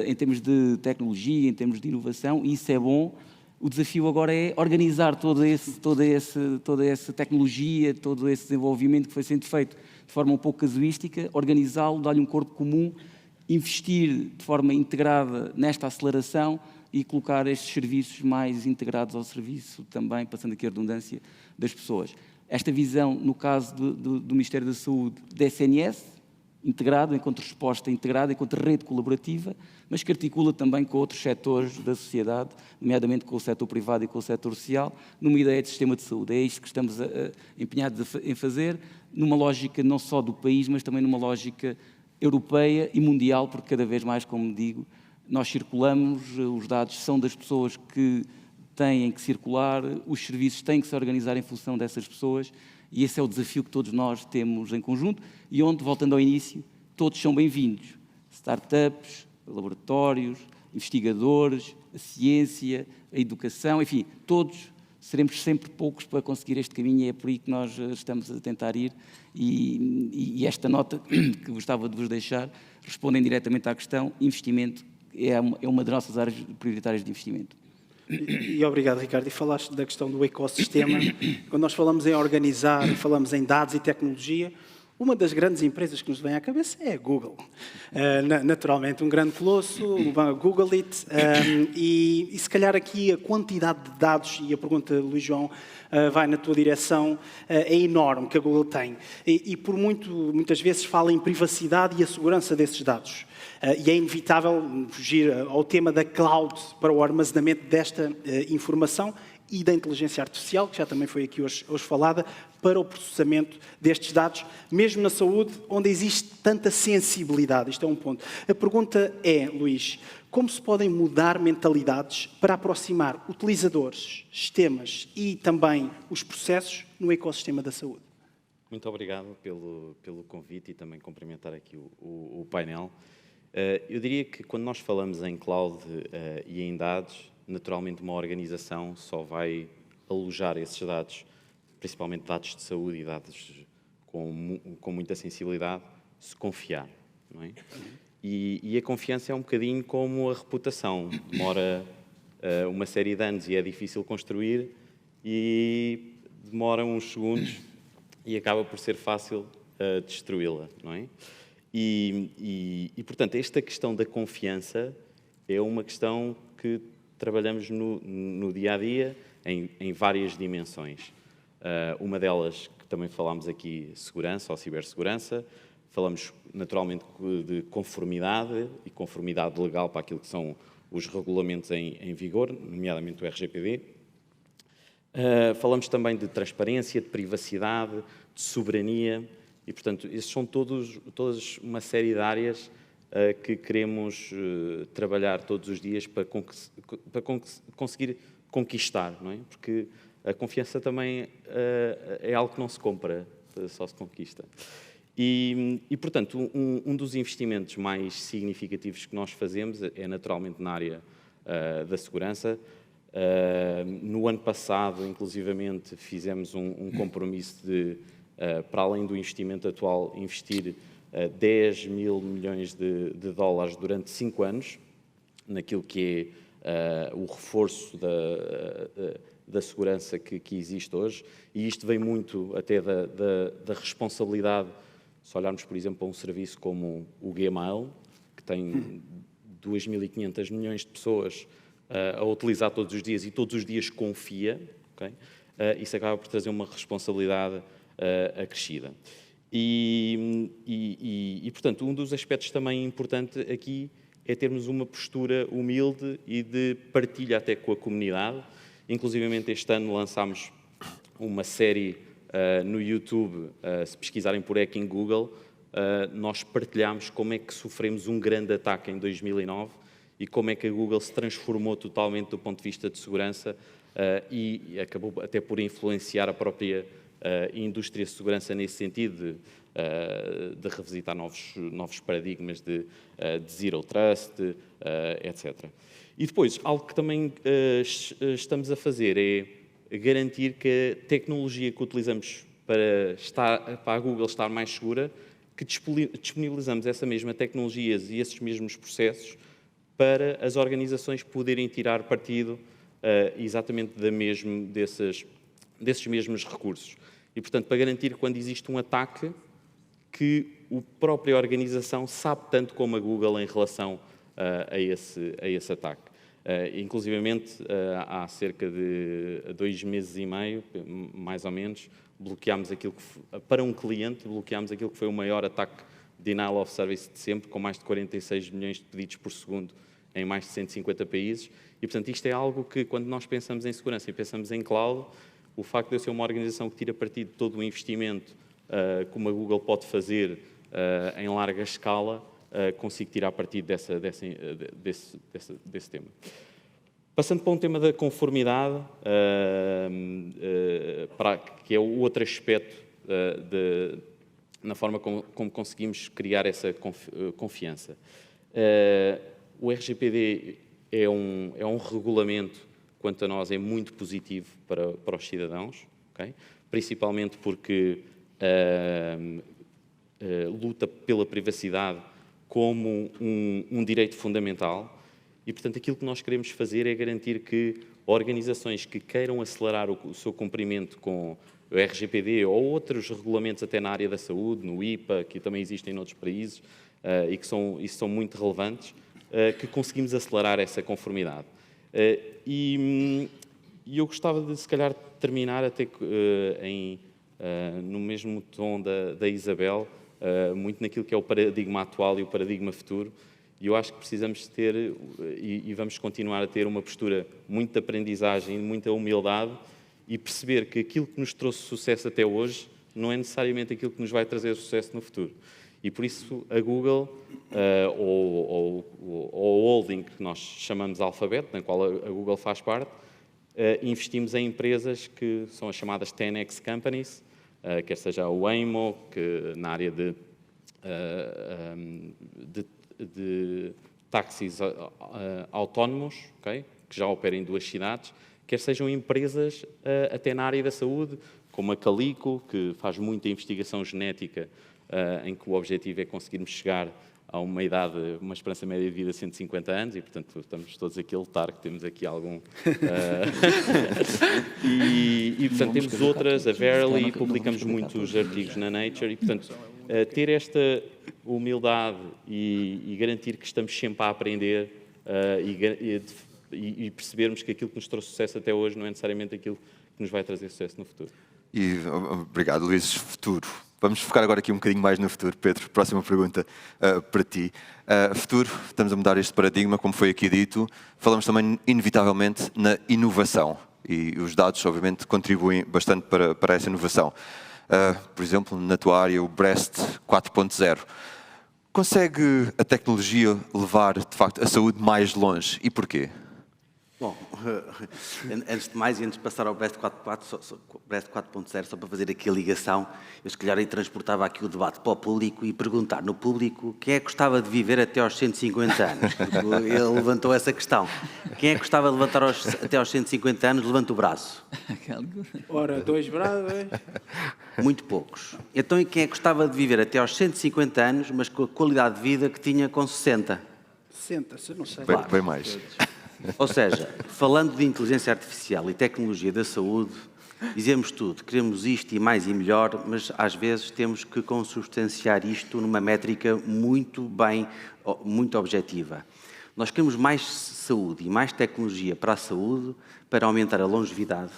em termos de tecnologia, em termos de inovação, e isso é bom. O desafio agora é organizar toda essa tecnologia, todo esse desenvolvimento que foi sendo feito de forma um pouco casuística, organizá-lo, dar-lhe um corpo comum, investir de forma integrada nesta aceleração e colocar estes serviços mais integrados ao serviço também, passando aqui a redundância, das pessoas. Esta visão, no caso do Ministério da Saúde, da SNS, integrado, enquanto resposta integrada, enquanto rede colaborativa, mas que articula também com outros setores da sociedade, nomeadamente com o setor privado e com o setor social, numa ideia de sistema de saúde. É isto que estamos empenhados em fazer, numa lógica não só do país, mas também numa lógica europeia e mundial, porque cada vez mais, como digo, nós circulamos, os dados são das pessoas que têm que circular, os serviços têm que se organizar em função dessas pessoas, e esse é o desafio que todos nós temos em conjunto, e onde, voltando ao início, todos são bem-vindos. Startups, laboratórios, investigadores, a ciência, a educação, enfim, todos seremos sempre poucos para conseguir este caminho, e é por aí que nós estamos a tentar ir, e esta nota que gostava de vos deixar, respondem diretamente à questão, investimento é uma das nossas áreas prioritárias de investimento. E obrigado, Ricardo. E falaste da questão do ecossistema. Quando nós falamos em organizar, falamos em dados e tecnologia, uma das grandes empresas que nos vem à cabeça é a Google. Naturalmente, um grande colosso, o Google It, e se calhar aqui a quantidade de dados, e a pergunta, Luís João, vai na tua direção, é enorme que a Google tem. E por muitas vezes fala em privacidade e a segurança desses dados. E é inevitável fugir ao tema da cloud para o armazenamento desta informação e da inteligência artificial, que já também foi aqui hoje falada, para o processamento destes dados, mesmo na saúde, onde existe tanta sensibilidade. Isto é um ponto. A pergunta é, Luís, como se podem mudar mentalidades para aproximar utilizadores, sistemas e também os processos no ecossistema da saúde? Muito obrigado pelo convite e também cumprimentar aqui o painel. Eu diria que quando nós falamos em cloud e em dados, naturalmente uma organização só vai alojar esses dados, principalmente dados de saúde e dados com muita sensibilidade, se confiar, não é? E a confiança é um bocadinho como a reputação, demora uma série de anos e é difícil construir, e demora uns segundos e acaba por ser fácil destruí-la, não é? E, portanto, esta questão da confiança é uma questão que trabalhamos no dia-a-dia em várias dimensões. Uma delas, que também falámos aqui, segurança ou cibersegurança. Falamos, naturalmente, de conformidade e conformidade legal para aquilo que são os regulamentos em vigor, nomeadamente o RGPD. Falamos também de transparência, de privacidade, de soberania. E, portanto, esses são todas uma série de áreas que queremos trabalhar todos os dias para conseguir conquistar, não é? Porque a confiança também é algo que não se compra, só se conquista. E portanto, um dos investimentos mais significativos que nós fazemos é naturalmente na área da segurança. No ano passado, inclusivamente, fizemos um compromisso de, para além do investimento atual, investir 10 mil milhões de dólares durante 5 anos, naquilo que é o reforço da segurança que existe hoje. E isto vem muito até da responsabilidade. Se olharmos, por exemplo, para um serviço como o Gmail, que tem 2.500 milhões de pessoas a utilizar todos os dias e todos os dias confia, okay? Isso acaba por trazer uma responsabilidade acrescida. Portanto, um dos aspectos também importante aqui é termos uma postura humilde e de partilha até com a comunidade. Inclusivamente este ano lançámos uma série no YouTube, se pesquisarem por Hacking Google, nós partilhámos como é que sofremos um grande ataque em 2009 e como é que a Google se transformou totalmente do ponto de vista de segurança e acabou até por influenciar a própria indústria de segurança nesse sentido, de revisitar novos paradigmas de Zero Trust, etc. E depois, algo que também estamos a fazer é garantir que a tecnologia que utilizamos para a Google estar mais segura, que disponibilizamos essa mesma tecnologia e esses mesmos processos para as organizações poderem tirar partido exatamente desses mesmos recursos. E, portanto, para garantir que quando existe um ataque, que a própria organização sabe tanto como a Google em relação a esse ataque. Inclusivamente, há cerca de 2 meses e meio, mais ou menos, bloqueámos para um cliente, bloqueámos aquilo que foi o maior ataque de denial of service de sempre, com mais de 46 milhões de pedidos por segundo em mais de 150 países. E, portanto, isto é algo que, quando nós pensamos em segurança e pensamos em cloud, o facto de eu ser uma organização que tira partido de todo o investimento, como a Google pode fazer em larga escala, consigo tirar partido desse tema. Passando para um tema da conformidade, que é o outro aspecto na forma como conseguimos criar essa confiança. O RGPD é um regulamento, quanto a nós, é muito positivo para os cidadãos, okay? Principalmente porque luta pela privacidade como um direito fundamental e, portanto, aquilo que nós queremos fazer é garantir que organizações que queiram acelerar o seu cumprimento com o RGPD ou outros regulamentos até na área da saúde, no IPA, que também existem noutros países e que são muito relevantes, que conseguimos acelerar essa conformidade. E eu gostava de, se calhar, terminar até no mesmo tom da Isabel, muito naquilo que é o paradigma atual e o paradigma futuro. E eu acho que precisamos ter, e vamos continuar a ter, uma postura muito de aprendizagem, muita humildade e perceber que aquilo que nos trouxe sucesso até hoje não é necessariamente aquilo que nos vai trazer sucesso no futuro. E por isso a Google, ou o holding que nós chamamos Alphabet, na qual a Google faz parte, investimos em empresas que são as chamadas 10X Companies, quer seja o Waymo, que na área de táxis autónomos, okay, que já opera em 2 cidades, quer sejam empresas até na área da saúde, como a Calico, que faz muita investigação genética, em que o objetivo é conseguirmos chegar a uma esperança média de vida de 150 anos, e, portanto, estamos todos aqui a lutar, que temos aqui algum... portanto, temos outras, a Verily, publicamos muitos artigos na Nature, e, portanto, ter esta humildade e garantir que estamos sempre a aprender e percebermos que aquilo que nos trouxe sucesso até hoje não é necessariamente aquilo que nos vai trazer sucesso no futuro. Obrigado, Luís. Futuro. Vamos focar agora aqui um bocadinho mais no futuro. Pedro, próxima pergunta para ti. Futuro, estamos a mudar este paradigma, como foi aqui dito. Falamos também, inevitavelmente, na inovação. E os dados, obviamente, contribuem bastante para essa inovação. Por exemplo, na tua área, o Breast 4.0. Consegue a tecnologia levar, de facto, a saúde mais longe? E porquê? Bom, antes de mais, e antes de passar ao Breast 4.0, só para fazer aqui a ligação, eu se calhar aí transportava aqui o debate para o público e perguntar no público quem é que gostava de viver até aos 150 anos, porque ele levantou essa questão. Quem é que gostava de levantar até aos 150 anos, levanta o braço. Ora, 2 braços, Muito poucos. Então, e quem é que gostava de viver até aos 150 anos, mas com a qualidade de vida que tinha com 60? 60, se não sei. Bem mais. Ou seja, falando de inteligência artificial e tecnologia da saúde, dizemos tudo, queremos isto e mais e melhor, mas às vezes temos que consubstanciar isto numa métrica muito objetiva. Nós queremos mais saúde e mais tecnologia para a saúde, para aumentar a longevidade,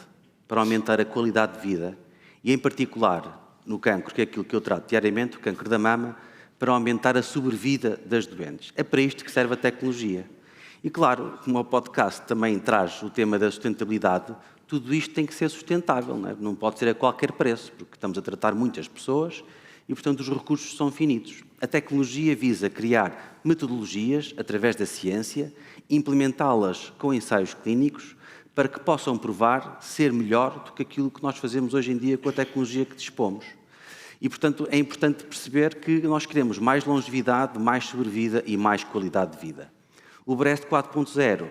para aumentar a qualidade de vida e, em particular, no cancro, que é aquilo que eu trato diariamente, o cancro da mama, para aumentar a sobrevida das doentes. É para isto que serve a tecnologia. E claro, como o podcast também traz o tema da sustentabilidade, tudo isto tem que ser sustentável, não é? Não pode ser a qualquer preço, porque estamos a tratar muitas pessoas e, portanto, os recursos são finitos. A tecnologia visa criar metodologias através da ciência, implementá-las com ensaios clínicos, para que possam provar ser melhor do que aquilo que nós fazemos hoje em dia com a tecnologia que dispomos. E, portanto, é importante perceber que nós queremos mais longevidade, mais sobrevida e mais qualidade de vida. O Breast 4.0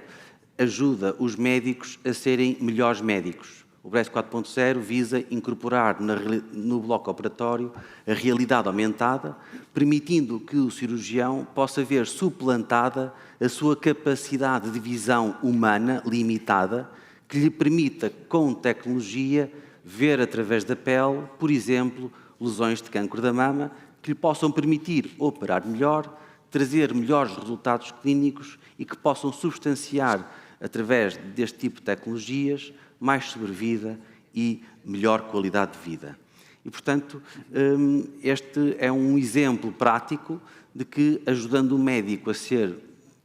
ajuda os médicos a serem melhores médicos. O Breast 4.0 visa incorporar no bloco operatório a realidade aumentada, permitindo que o cirurgião possa ver suplantada a sua capacidade de visão humana limitada, que lhe permita, com tecnologia, ver através da pele, por exemplo, lesões de cancro da mama, que lhe possam permitir operar melhor, trazer melhores resultados clínicos e que possam substanciar, através deste tipo de tecnologias, mais sobrevida e melhor qualidade de vida. E, portanto, este é um exemplo prático de que, ajudando o médico a ser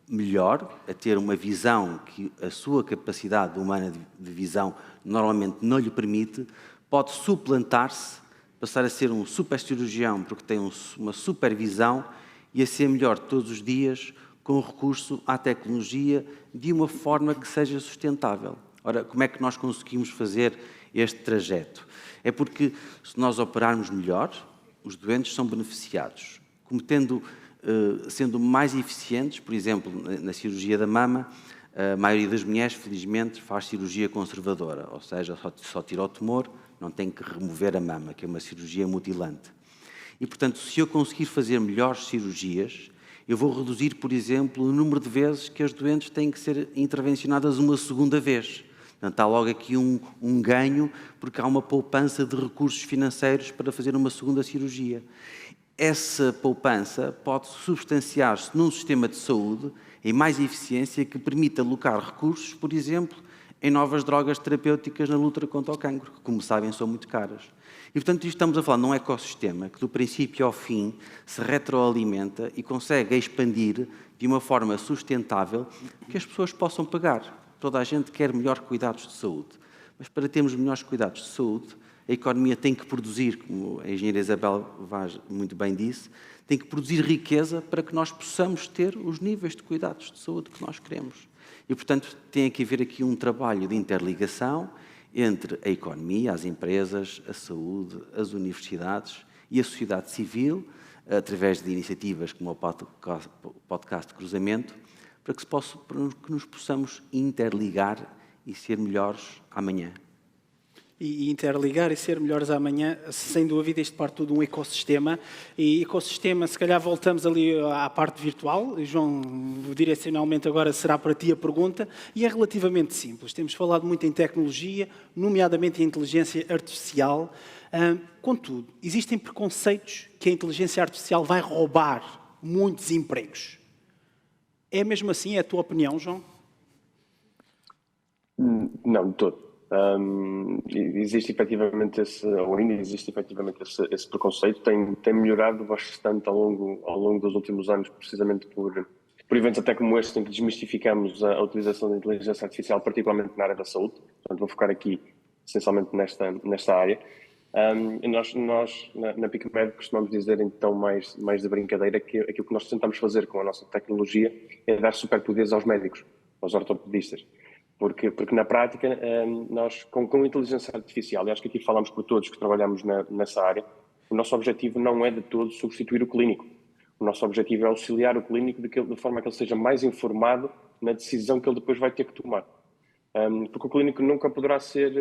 melhor, a ter uma visão que a sua capacidade humana de visão normalmente não lhe permite, pode suplantar-se, passar a ser um super cirurgião porque tem uma supervisão e a ser melhor todos os dias com recurso à tecnologia de uma forma que seja sustentável. Ora, como é que nós conseguimos fazer este trajeto? É porque, se nós operarmos melhor, os doentes são beneficiados. Sendo mais eficientes, por exemplo, na cirurgia da mama, a maioria das mulheres, felizmente, faz cirurgia conservadora, ou seja, só tira o tumor, não tem que remover a mama, que é uma cirurgia mutilante. E, portanto, se eu conseguir fazer melhores cirurgias, eu vou reduzir, por exemplo, o número de vezes que as doentes têm que ser intervencionadas uma segunda vez. Portanto, há logo aqui um ganho, porque há uma poupança de recursos financeiros para fazer uma segunda cirurgia. Essa poupança pode substanciar-se num sistema de saúde em mais eficiência que permita alocar recursos, por exemplo, em novas drogas terapêuticas na luta contra o cancro, que, como sabem, são muito caras. E, portanto, isto estamos a falar num ecossistema que, do princípio ao fim, se retroalimenta e consegue expandir de uma forma sustentável que as pessoas possam pagar. Toda a gente quer melhores cuidados de saúde. Mas, para termos melhores cuidados de saúde, a economia tem que produzir, como a engenheira Isabel Vaz muito bem disse, tem que produzir riqueza para que nós possamos ter os níveis de cuidados de saúde que nós queremos. E, portanto, tem que haver aqui um trabalho de interligação entre a economia, as empresas, a saúde, as universidades e a sociedade civil, através de iniciativas como o podcast de cruzamento, para que nos possamos interligar e ser melhores amanhã. E interligar e ser melhores amanhã, sem dúvida, isto parte tudo de um ecossistema. E ecossistema, se calhar voltamos ali à parte virtual. João, direcionalmente agora será para ti a pergunta. E é relativamente simples. Temos falado muito em tecnologia, nomeadamente em inteligência artificial. Contudo, existem preconceitos que a inteligência artificial vai roubar muitos empregos. É mesmo assim? É a tua opinião, João? Não, de todo. Existe efetivamente esse preconceito, tem melhorado bastante ao longo dos últimos anos, precisamente por eventos até como este, em que desmistificamos a utilização da inteligência artificial, particularmente na área da saúde. Portanto, vou focar aqui essencialmente nesta área. Nós na PicMed costumamos dizer, então, mais de brincadeira, que aquilo que nós tentamos fazer com a nossa tecnologia é dar superpoderes aos médicos, aos ortopedistas. Porque na prática, nós, com a inteligência artificial, e acho que aqui falamos por todos que trabalhamos nessa área, o nosso objetivo não é de todo substituir o clínico. O nosso objetivo é auxiliar o clínico de forma que ele seja mais informado na decisão que ele depois vai ter que tomar. Porque o clínico nunca poderá ser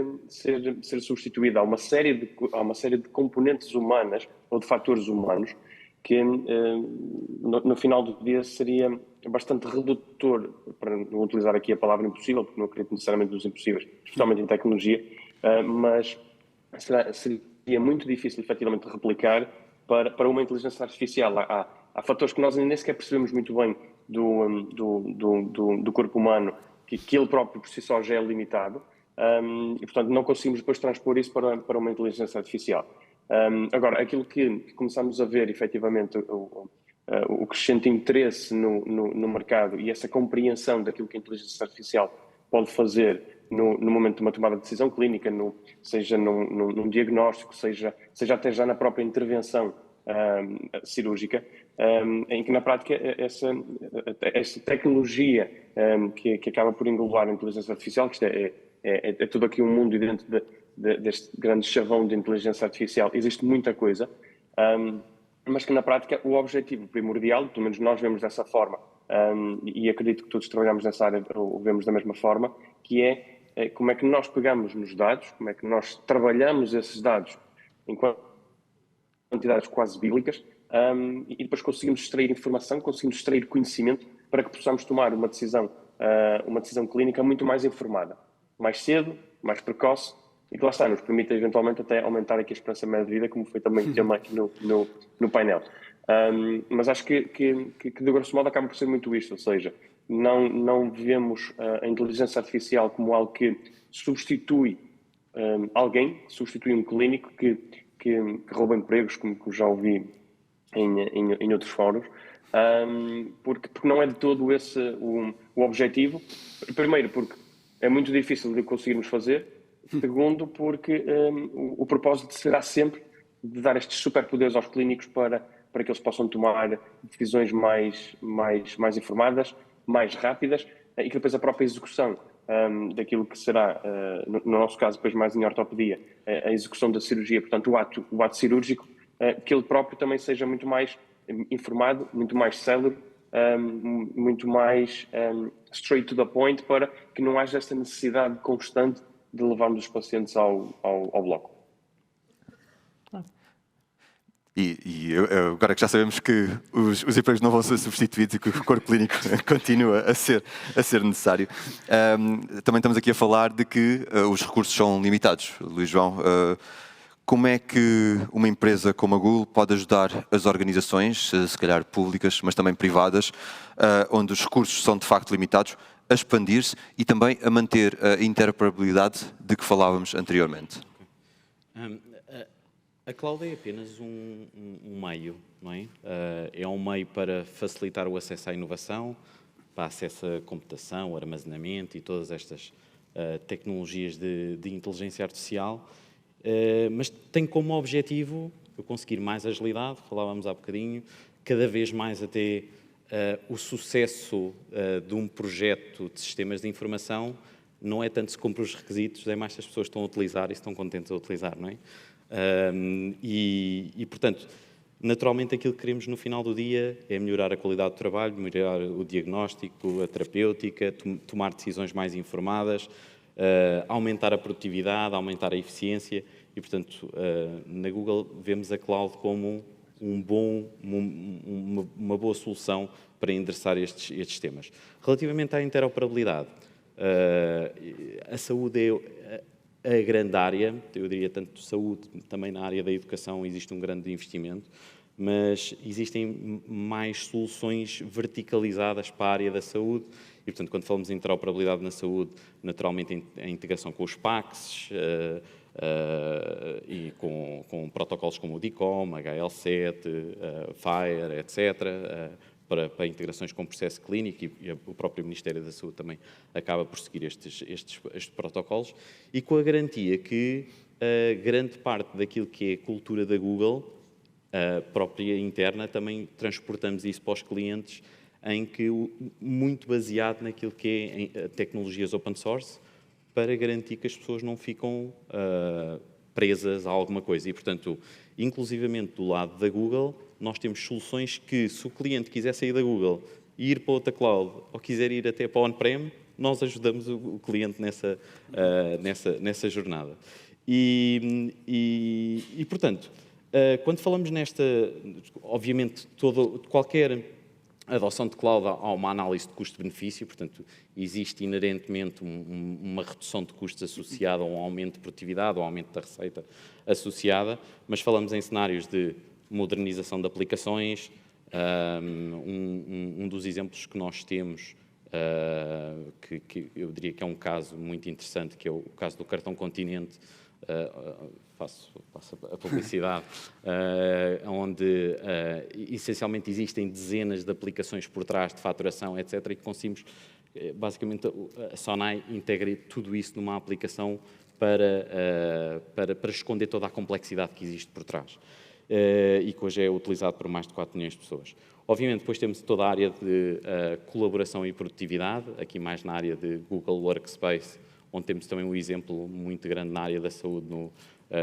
substituído. Há uma série de componentes humanas ou de fatores humanos que no final do dia seria bastante redutor, para não utilizar aqui a palavra impossível, porque não acredito necessariamente nos impossíveis, especialmente em tecnologia, mas seria muito difícil efetivamente replicar para uma inteligência artificial. Há fatores que nós nem sequer percebemos muito bem do corpo humano, que ele próprio por si só já é limitado, e portanto não conseguimos depois transpor isso para uma inteligência artificial. Agora, aquilo que começamos a ver, efetivamente, o crescente interesse no mercado e essa compreensão daquilo que a inteligência artificial pode fazer no momento de uma tomada de decisão clínica, seja num diagnóstico, seja até já na própria intervenção cirúrgica, em que na prática essa tecnologia que acaba por englobar a inteligência artificial, que isto é tudo aqui um mundo dentro deste grande chavão de inteligência artificial, existe muita coisa, mas que na prática o objetivo primordial, pelo menos nós vemos dessa forma, e acredito que todos trabalhamos nessa área ou vemos da mesma forma, que é como é que nós pegamos nos dados, como é que nós trabalhamos esses dados enquanto quantidades quase bíblicas, e depois conseguimos extrair informação, conseguimos extrair conhecimento para que possamos tomar uma decisão clínica muito mais informada, mais cedo, mais precoce, e que lá está, nos permite eventualmente até aumentar aqui a esperança média de vida, como foi também tema aqui no painel. Mas acho que de grosso modo acaba por ser muito isto, ou seja, não vemos a inteligência artificial como algo que substitui alguém, que substitui um clínico que rouba empregos, como já ouvi em outros fóruns, porque não é de todo esse o objetivo. Primeiro, porque é muito difícil de conseguirmos fazer. Segundo, porque o propósito será sempre de dar estes superpoderes aos clínicos para que eles possam tomar decisões mais informadas, mais rápidas, e que depois a própria execução daquilo que será, no nosso caso, depois mais em ortopedia, a execução da cirurgia, portanto o ato cirúrgico, que ele próprio também seja muito mais informado, muito mais célebre, muito mais straight to the point, para que não haja esta necessidade constante de levarmos os pacientes ao bloco. E agora que já sabemos que os empregos não vão ser substituídos e que o corpo clínico continua a ser necessário, também estamos aqui a falar de que os recursos são limitados. Luís João, como é que uma empresa como a Google pode ajudar as organizações, se calhar públicas, mas também privadas, onde os recursos são de facto limitados, a expandir-se e também a manter a interoperabilidade de que falávamos anteriormente? A cloud é apenas um meio, não é? É um meio para facilitar o acesso à inovação, para acesso à computação, armazenamento e todas estas tecnologias de inteligência artificial, mas tem como objetivo conseguir mais agilidade, falávamos há bocadinho, cada vez mais até o sucesso de um projeto de sistemas de informação não é tanto se cumpre os requisitos, é mais se as pessoas estão a utilizar e estão contentes a utilizar, não é? Portanto, naturalmente aquilo que queremos no final do dia é melhorar a qualidade do trabalho, melhorar o diagnóstico, a terapêutica, tomar decisões mais informadas, aumentar a produtividade, aumentar a eficiência e, portanto, na Google vemos a cloud como uma boa solução para endereçar estes temas. Relativamente à interoperabilidade, a saúde é a grande área, eu diria tanto saúde, também na área da educação existe um grande investimento, mas existem mais soluções verticalizadas para a área da saúde e, portanto, quando falamos em interoperabilidade na saúde, naturalmente a integração com os PACS e com protocolos como o DICOM, HL7, FHIR, etc., para integrações com o processo clínico e o próprio Ministério da Saúde também acaba por seguir estes protocolos e com a garantia que grande parte daquilo que é a cultura da Google, a própria interna, também transportamos isso para os clientes em que muito baseado naquilo que é tecnologias open source para garantir que as pessoas não ficam presas a alguma coisa e, portanto, inclusivamente do lado da Google, nós temos soluções que, se o cliente quiser sair da Google e ir para outra cloud ou quiser ir até para on-prem, nós ajudamos o cliente nessa jornada. Portanto, quando falamos obviamente, qualquer adoção de cloud há uma análise de custo-benefício, portanto, existe inerentemente uma redução de custos associada a um aumento de produtividade ou aumento da receita associada, mas falamos em cenários de modernização de aplicações. Um dos exemplos que nós temos, que eu diria que é um caso muito interessante, que é o caso do Cartão Continente, faço a publicidade, onde essencialmente existem dezenas de aplicações por trás de faturação, etc., e que conseguimos, basicamente, a Sonai integra tudo isso numa aplicação para esconder toda a complexidade que existe por trás. E que hoje é utilizado por mais de 4 milhões de pessoas. Obviamente, depois temos toda a área de colaboração e produtividade, aqui mais na área de Google Workspace, onde temos também um exemplo muito grande na área da saúde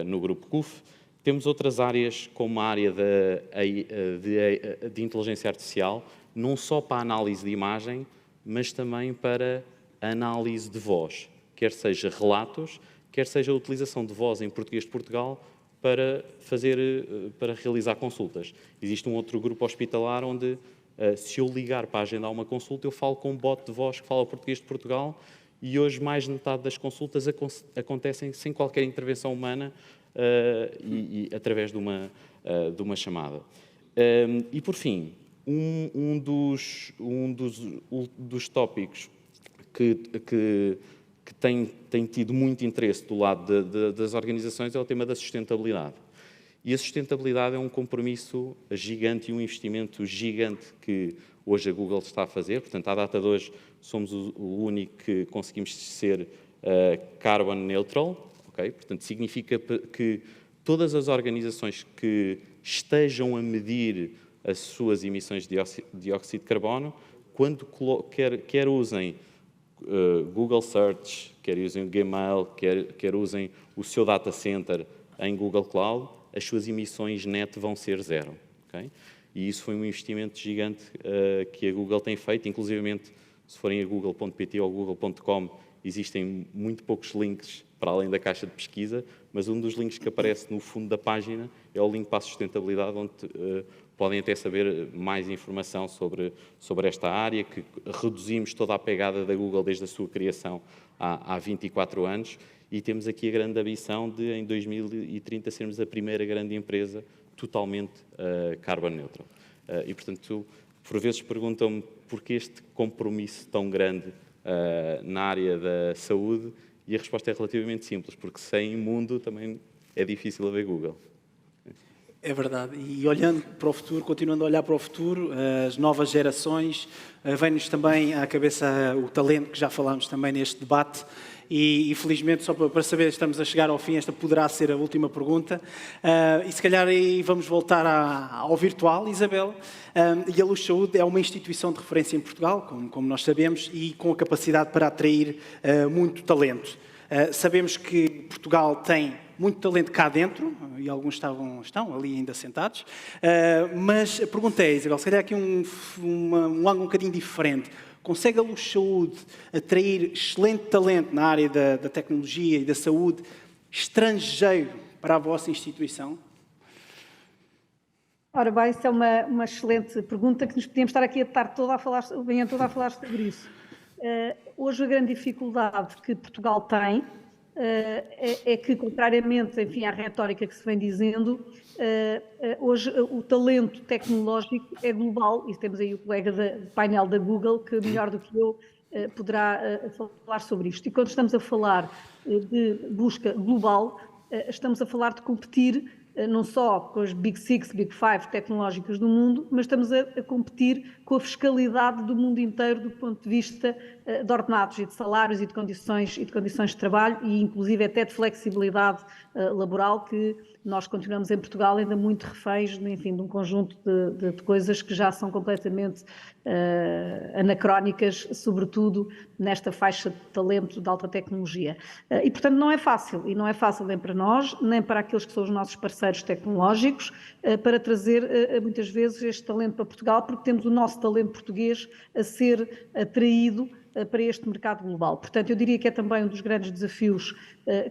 no grupo CUF. Temos outras áreas, como a área de inteligência artificial, não só para a análise de imagem, mas também para a análise de voz, quer seja relatos, quer seja a utilização de voz em português de Portugal para realizar consultas. Existe um outro grupo hospitalar onde, se eu ligar para agendar uma consulta, eu falo com um bot de voz que fala português de Portugal, e hoje mais de metade das consultas acontecem sem qualquer intervenção humana e através de uma chamada. E, por fim, um dos tópicos que tem tido muito interesse do lado das organizações é o tema da sustentabilidade. E a sustentabilidade é um compromisso gigante e um investimento gigante que hoje a Google está a fazer. Portanto, à data de hoje, somos o único que conseguimos ser carbon neutral. Okay? Portanto, significa que todas as organizações que estejam a medir as suas emissões de dióxido de carbono, quando quer usem Google Search, quer usem o Gmail, quer usem o seu data center em Google Cloud, as suas emissões net vão ser zero. Okay? E isso foi um investimento gigante que a Google tem feito, inclusivamente, se forem a google.pt ou google.com, existem muito poucos links para além da caixa de pesquisa, mas um dos links que aparece no fundo da página é o link para a sustentabilidade, onde podem até saber mais informação sobre esta área, que reduzimos toda a pegada da Google desde a sua criação há 24 anos, e temos aqui a grande ambição de, em 2030, sermos a primeira grande empresa totalmente carbon neutral. E, portanto, por vezes perguntam-me porquê este compromisso tão grande na área da saúde, e a resposta é relativamente simples, porque sem mundo também é difícil haver Google. É verdade. E olhando para o futuro, continuando a olhar para o futuro, as novas gerações, vem-nos também à cabeça o talento, que já falámos também neste debate. E infelizmente, só para saber, estamos a chegar ao fim, esta poderá ser a última pergunta. E se calhar aí vamos voltar ao virtual, Isabel. E a Luz Saúde é uma instituição de referência em Portugal, como nós sabemos, e com a capacidade para atrair muito talento. Sabemos que Portugal tem muito talento cá dentro, e alguns estão ali ainda sentados, mas a pergunta é, Isabel, se calhar aqui um ângulo um bocadinho diferente. Consegue a Luz Saúde atrair excelente talento na área da tecnologia e da saúde estrangeiro para a vossa instituição? Ora bem, isso é uma excelente pergunta que nos podíamos estar aqui a manhã toda a falar sobre isso. Hoje a grande dificuldade que Portugal tem é que, contrariamente, enfim, à retórica que se vem dizendo, hoje o talento tecnológico é global, e temos aí o colega do painel da Google que, melhor do que eu, poderá falar sobre isto. E quando estamos a falar de busca global, estamos a falar de competir não só com as Big Six, Big Five tecnológicas do mundo, mas estamos a competir com a fiscalidade do mundo inteiro do ponto de vista de ordenados e de salários e de condições de trabalho e inclusive até de flexibilidade laboral, que nós continuamos em Portugal ainda muito reféns, enfim, de um conjunto de coisas que já são completamente anacrónicas, sobretudo nesta faixa de talento de alta tecnologia. E, portanto, não é fácil nem para nós, nem para aqueles que são os nossos parceiros tecnológicos, para trazer muitas vezes este talento para Portugal, porque temos o nosso talento português a ser atraído para este mercado global. Portanto, eu diria que é também um dos grandes desafios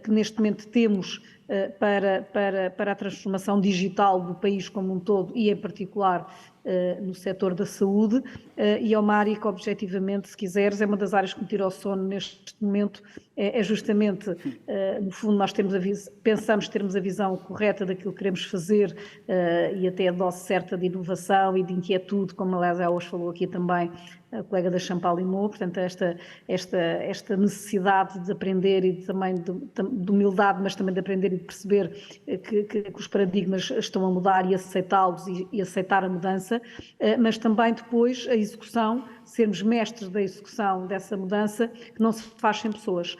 que neste momento temos para a transformação digital do país como um todo e, em particular, no setor da saúde, e é uma área que, objetivamente, se quiseres, é uma das áreas que me tira o sono neste momento, é justamente, no fundo, nós pensamos termos a visão correta daquilo que queremos fazer e até a dose certa de inovação e de inquietude, como aliás ela hoje falou aqui também, a colega da Champalimau, portanto, esta necessidade de aprender e também de humildade, mas também de aprender e de perceber que os paradigmas estão a mudar e aceitá-los e aceitar a mudança, mas também depois a execução, sermos mestres da execução dessa mudança, que não se faz sem pessoas.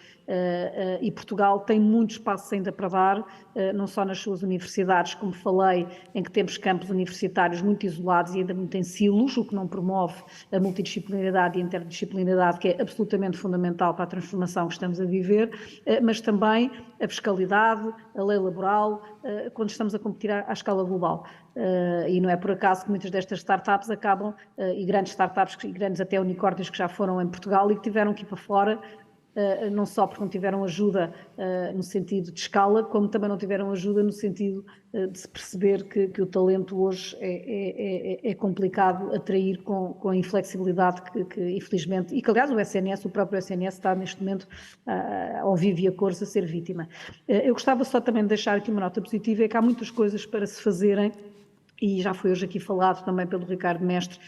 E Portugal tem muito espaço ainda para dar, não só nas suas universidades, como falei, em que temos campos universitários muito isolados e ainda muito em silos, o que não promove a multidisciplinaridade e a interdisciplinaridade, que é absolutamente fundamental para a transformação que estamos a viver, mas também a fiscalidade, a lei laboral, quando estamos a competir à escala global. E não é por acaso que muitas destas startups acabam, e grandes startups, e grandes até unicórnios que já foram em Portugal e que tiveram que ir para fora, não só porque não tiveram ajuda no sentido de escala, como também não tiveram ajuda no sentido de se perceber que o talento hoje é complicado atrair com a inflexibilidade que infelizmente, e que aliás o próprio SNS está neste momento ao vivo e a cores a ser vítima. Eu gostava só também de deixar aqui uma nota positiva, é que há muitas coisas para se fazerem, e já foi hoje aqui falado também pelo Ricardo Mestre,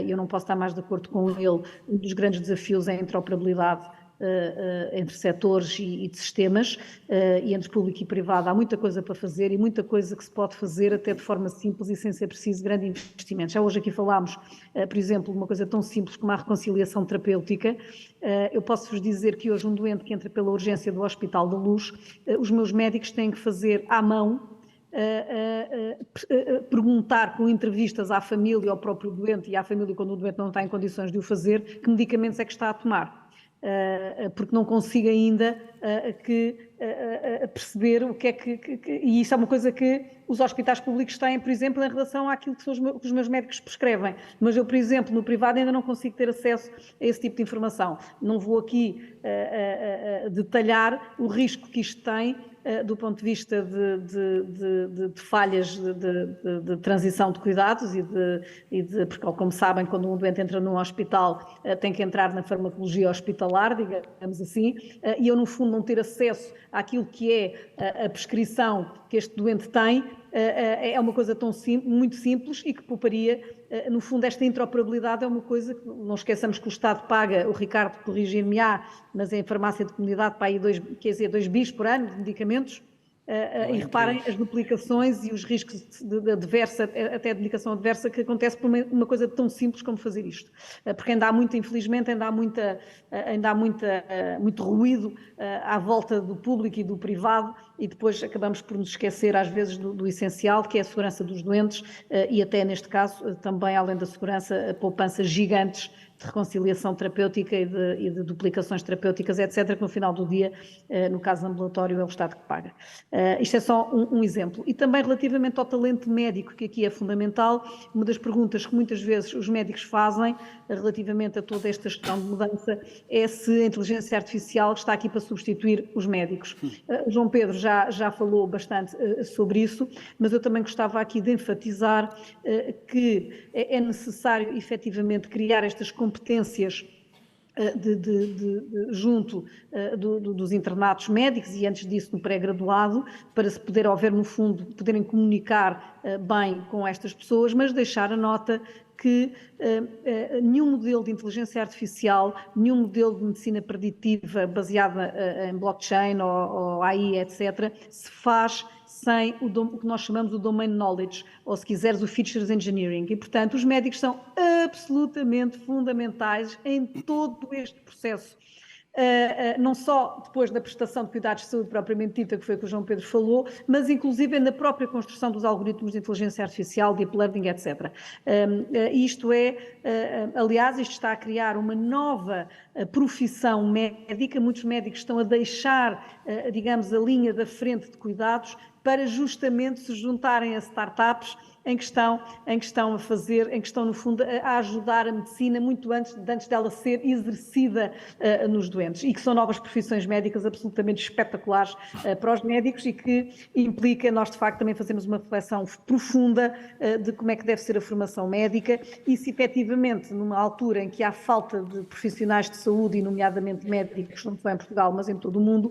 eu não posso estar mais de acordo com ele, um dos grandes desafios é a interoperabilidade entre setores e de sistemas, e entre público e privado. Há muita coisa para fazer e muita coisa que se pode fazer até de forma simples e sem ser preciso grande investimento. Já hoje aqui falámos, por exemplo, de uma coisa tão simples como a reconciliação terapêutica. Eu posso-vos dizer que hoje um doente que entra pela urgência do Hospital da Luz, os meus médicos têm que fazer à mão, perguntar com entrevistas à família, ao próprio doente e à família quando o doente não está em condições de o fazer, que medicamentos é que está a tomar. Porque não consigo ainda perceber o que é e isso é uma coisa que os hospitais públicos têm, por exemplo, em relação àquilo que os meus médicos prescrevem, mas eu, por exemplo, no privado ainda não consigo ter acesso a esse tipo de informação. Não vou aqui detalhar o risco que isto tem do ponto de vista de falhas de transição de cuidados porque, como sabem, quando um doente entra num hospital tem que entrar na farmacologia hospitalar, digamos assim, e eu, no fundo, não ter acesso àquilo que é a prescrição que este doente tem, é uma coisa muito simples e que pouparia, no fundo, esta interoperabilidade é uma coisa que não esqueçamos que o Estado paga, o Ricardo corrigir-me-á, mas em farmácia de comunidade para aí 2 bis por ano de medicamentos. E reparem as duplicações e os riscos de adversa, até de medicação adversa, que acontece por uma coisa tão simples como fazer isto. Porque ainda há infelizmente, muito ruído à volta do público e do privado, e depois acabamos por nos esquecer às vezes do essencial, que é a segurança dos doentes, e até neste caso também, além da segurança, poupanças gigantes de reconciliação terapêutica e de duplicações terapêuticas, etc., que no final do dia, no caso ambulatório, é o Estado que paga. Isto é só um exemplo. E também relativamente ao talento médico, que aqui é fundamental, uma das perguntas que muitas vezes os médicos fazem relativamente a toda esta questão de mudança é se a inteligência artificial está aqui para substituir os médicos. O João Pedro já falou bastante sobre isso, mas eu também gostava aqui de enfatizar que é necessário efetivamente criar estas competências junto dos internatos médicos e antes disso no pré-graduado, para se poder haver, no fundo, poderem comunicar bem com estas pessoas, mas deixar a nota que nenhum modelo de inteligência artificial, nenhum modelo de medicina preditiva baseada em blockchain ou AI, etc., se faz sem o que nós chamamos de domain knowledge, ou se quiseres o features engineering. E, portanto, os médicos são absolutamente fundamentais em todo este processo. Não só depois da prestação de cuidados de saúde propriamente dita, que foi o que o João Pedro falou, mas inclusive na própria construção dos algoritmos de inteligência artificial, deep learning, etc. Isto está a criar uma nova profissão médica. Muitos médicos estão a deixar, digamos, a linha da frente de cuidados para justamente se juntarem a startups em que estão no fundo a ajudar a medicina muito antes dela ser exercida nos doentes, e que são novas profissões médicas absolutamente espetaculares para os médicos e que implica nós de facto também fazermos uma reflexão profunda de como é que deve ser a formação médica e se efetivamente numa altura em que há falta de profissionais de saúde e nomeadamente médicos, não só em Portugal mas em todo o mundo,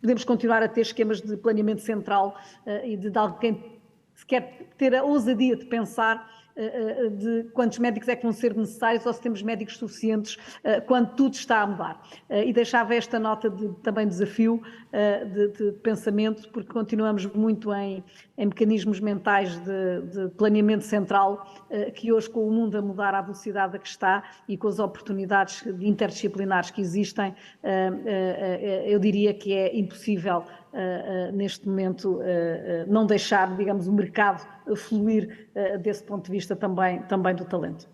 podemos continuar a ter esquemas de planeamento central e de alguém se quer ter a ousadia de pensar de quantos médicos é que vão ser necessários ou se temos médicos suficientes quando tudo está a mudar. E deixava esta nota de também desafio de pensamento, porque continuamos muito em mecanismos mentais de planeamento central, que hoje, com o mundo a mudar à velocidade a que está e com as oportunidades interdisciplinares que existem, eu diria que é impossível neste momento não deixar, digamos, o mercado fluir desse ponto de vista também do talento.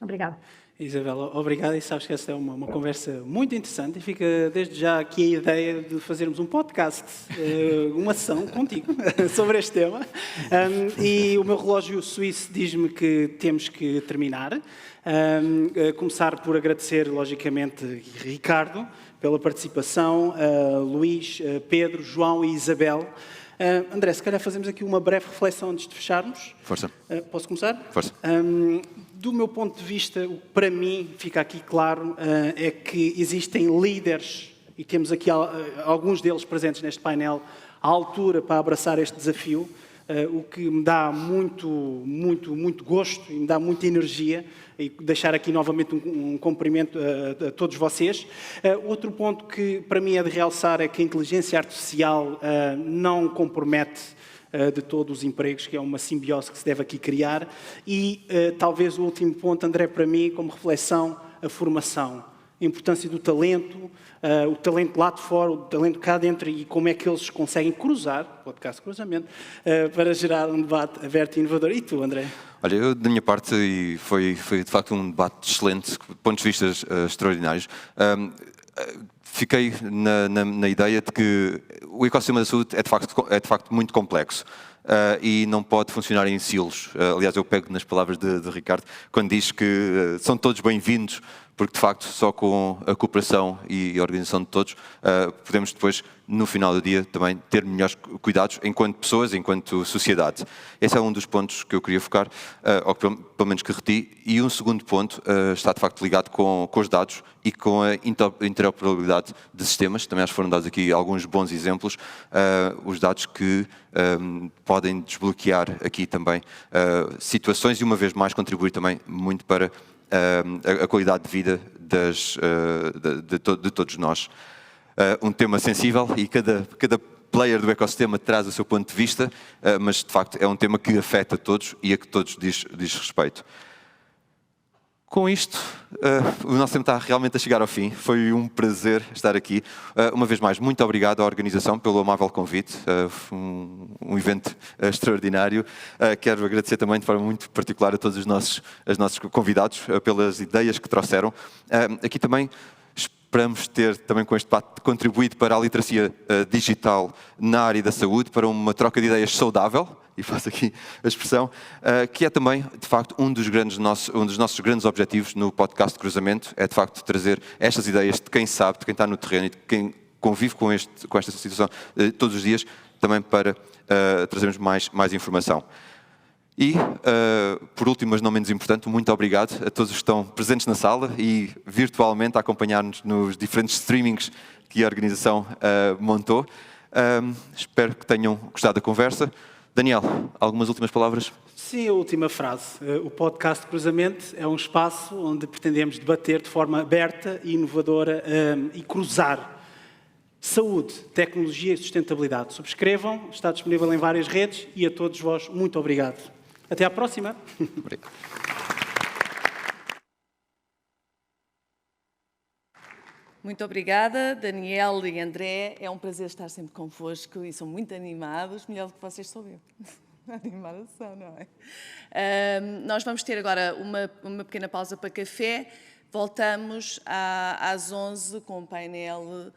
Obrigada. Isabela, obrigado, e sabes que esta é uma conversa muito interessante e fica desde já aqui a ideia de fazermos um podcast, uma sessão contigo sobre este tema. E o meu relógio suíço diz-me que temos que terminar. Começar por agradecer, logicamente, Ricardo pela participação, Luís, Pedro, João e Isabel. André, se calhar fazemos aqui uma breve reflexão antes de fecharmos. Força. Posso começar? Força. Do meu ponto de vista, o que para mim fica aqui claro é que existem líderes, e temos aqui alguns deles presentes neste painel, à altura para abraçar este desafio, o que me dá muito gosto e me dá muita energia, e deixar aqui novamente um cumprimento a todos vocês. Outro ponto que para mim é de realçar é que a inteligência artificial não compromete de todos os empregos, que é uma simbiose que se deve aqui criar. E talvez o último ponto, André, para mim, como reflexão, a formação. A importância do talento, o talento lá de fora, o talento cá dentro e como é que eles conseguem cruzar, podcast cruzamento, para gerar um debate aberto e inovador. E tu, André? Olha, eu, da minha parte, e foi de facto um debate excelente, pontos de vista extraordinários. Fiquei na ideia de que o ecossistema da saúde é de facto muito complexo e não pode funcionar em silos. Aliás, eu pego nas palavras de Ricardo quando diz que são todos bem-vindos, porque de facto só com a cooperação e a organização de todos podemos depois, no final do dia, também ter melhores cuidados enquanto pessoas, enquanto sociedade. Esse é um dos pontos que eu queria focar, ou pelo menos que reti. E um segundo ponto está de facto ligado com os dados e com a interoperabilidade de sistemas. Também acho que foram dados aqui alguns bons exemplos, os dados que podem desbloquear aqui também situações e, uma vez mais, contribuir também muito para a qualidade de vida de todos nós. Um tema sensível e cada player do ecossistema traz o seu ponto de vista, mas de facto é um tema que afeta todos e a que todos diz respeito. Com isto, o nosso tempo está realmente a chegar ao fim. Foi um prazer estar aqui. Uma vez mais, muito obrigado à organização pelo amável convite. Foi um evento extraordinário. Quero agradecer também de forma muito particular a todos os nossos convidados pelas ideias que trouxeram. Aqui também esperamos ter também com este debate contribuído para a literacia digital na área da saúde, para uma troca de ideias saudável, e faço aqui a expressão, que é também, de facto, um dos nossos grandes objetivos no podcast Cruzamento, é de facto trazer estas ideias de quem sabe, de quem está no terreno e de quem convive com esta situação todos os dias, também para trazermos mais informação. E, por último, mas não menos importante, muito obrigado a todos os que estão presentes na sala e virtualmente a acompanhar-nos nos diferentes streamings que a organização montou. Espero que tenham gostado da conversa. Daniel, algumas últimas palavras? Sim, a última frase. O podcast Cruzamento é um espaço onde pretendemos debater de forma aberta e inovadora e cruzar saúde, tecnologia e sustentabilidade. Subscrevam, está disponível em várias redes e a todos vós, muito obrigado. Até à próxima. Obrigado. Muito obrigada, Daniel e André. É um prazer estar sempre convosco e são muito animados, melhor do que vocês sou eu. Animados são, não é? Nós vamos ter agora uma pequena pausa para café. Voltamos às 11 com um painel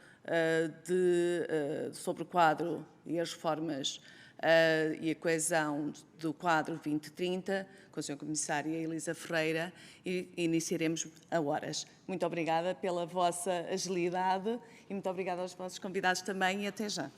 sobre o quadro e as reformas e a coesão do quadro 2030, com a Sra. Comissária Elisa Ferreira, e iniciaremos a horas. Muito obrigada pela vossa agilidade e muito obrigada aos vossos convidados também e até já.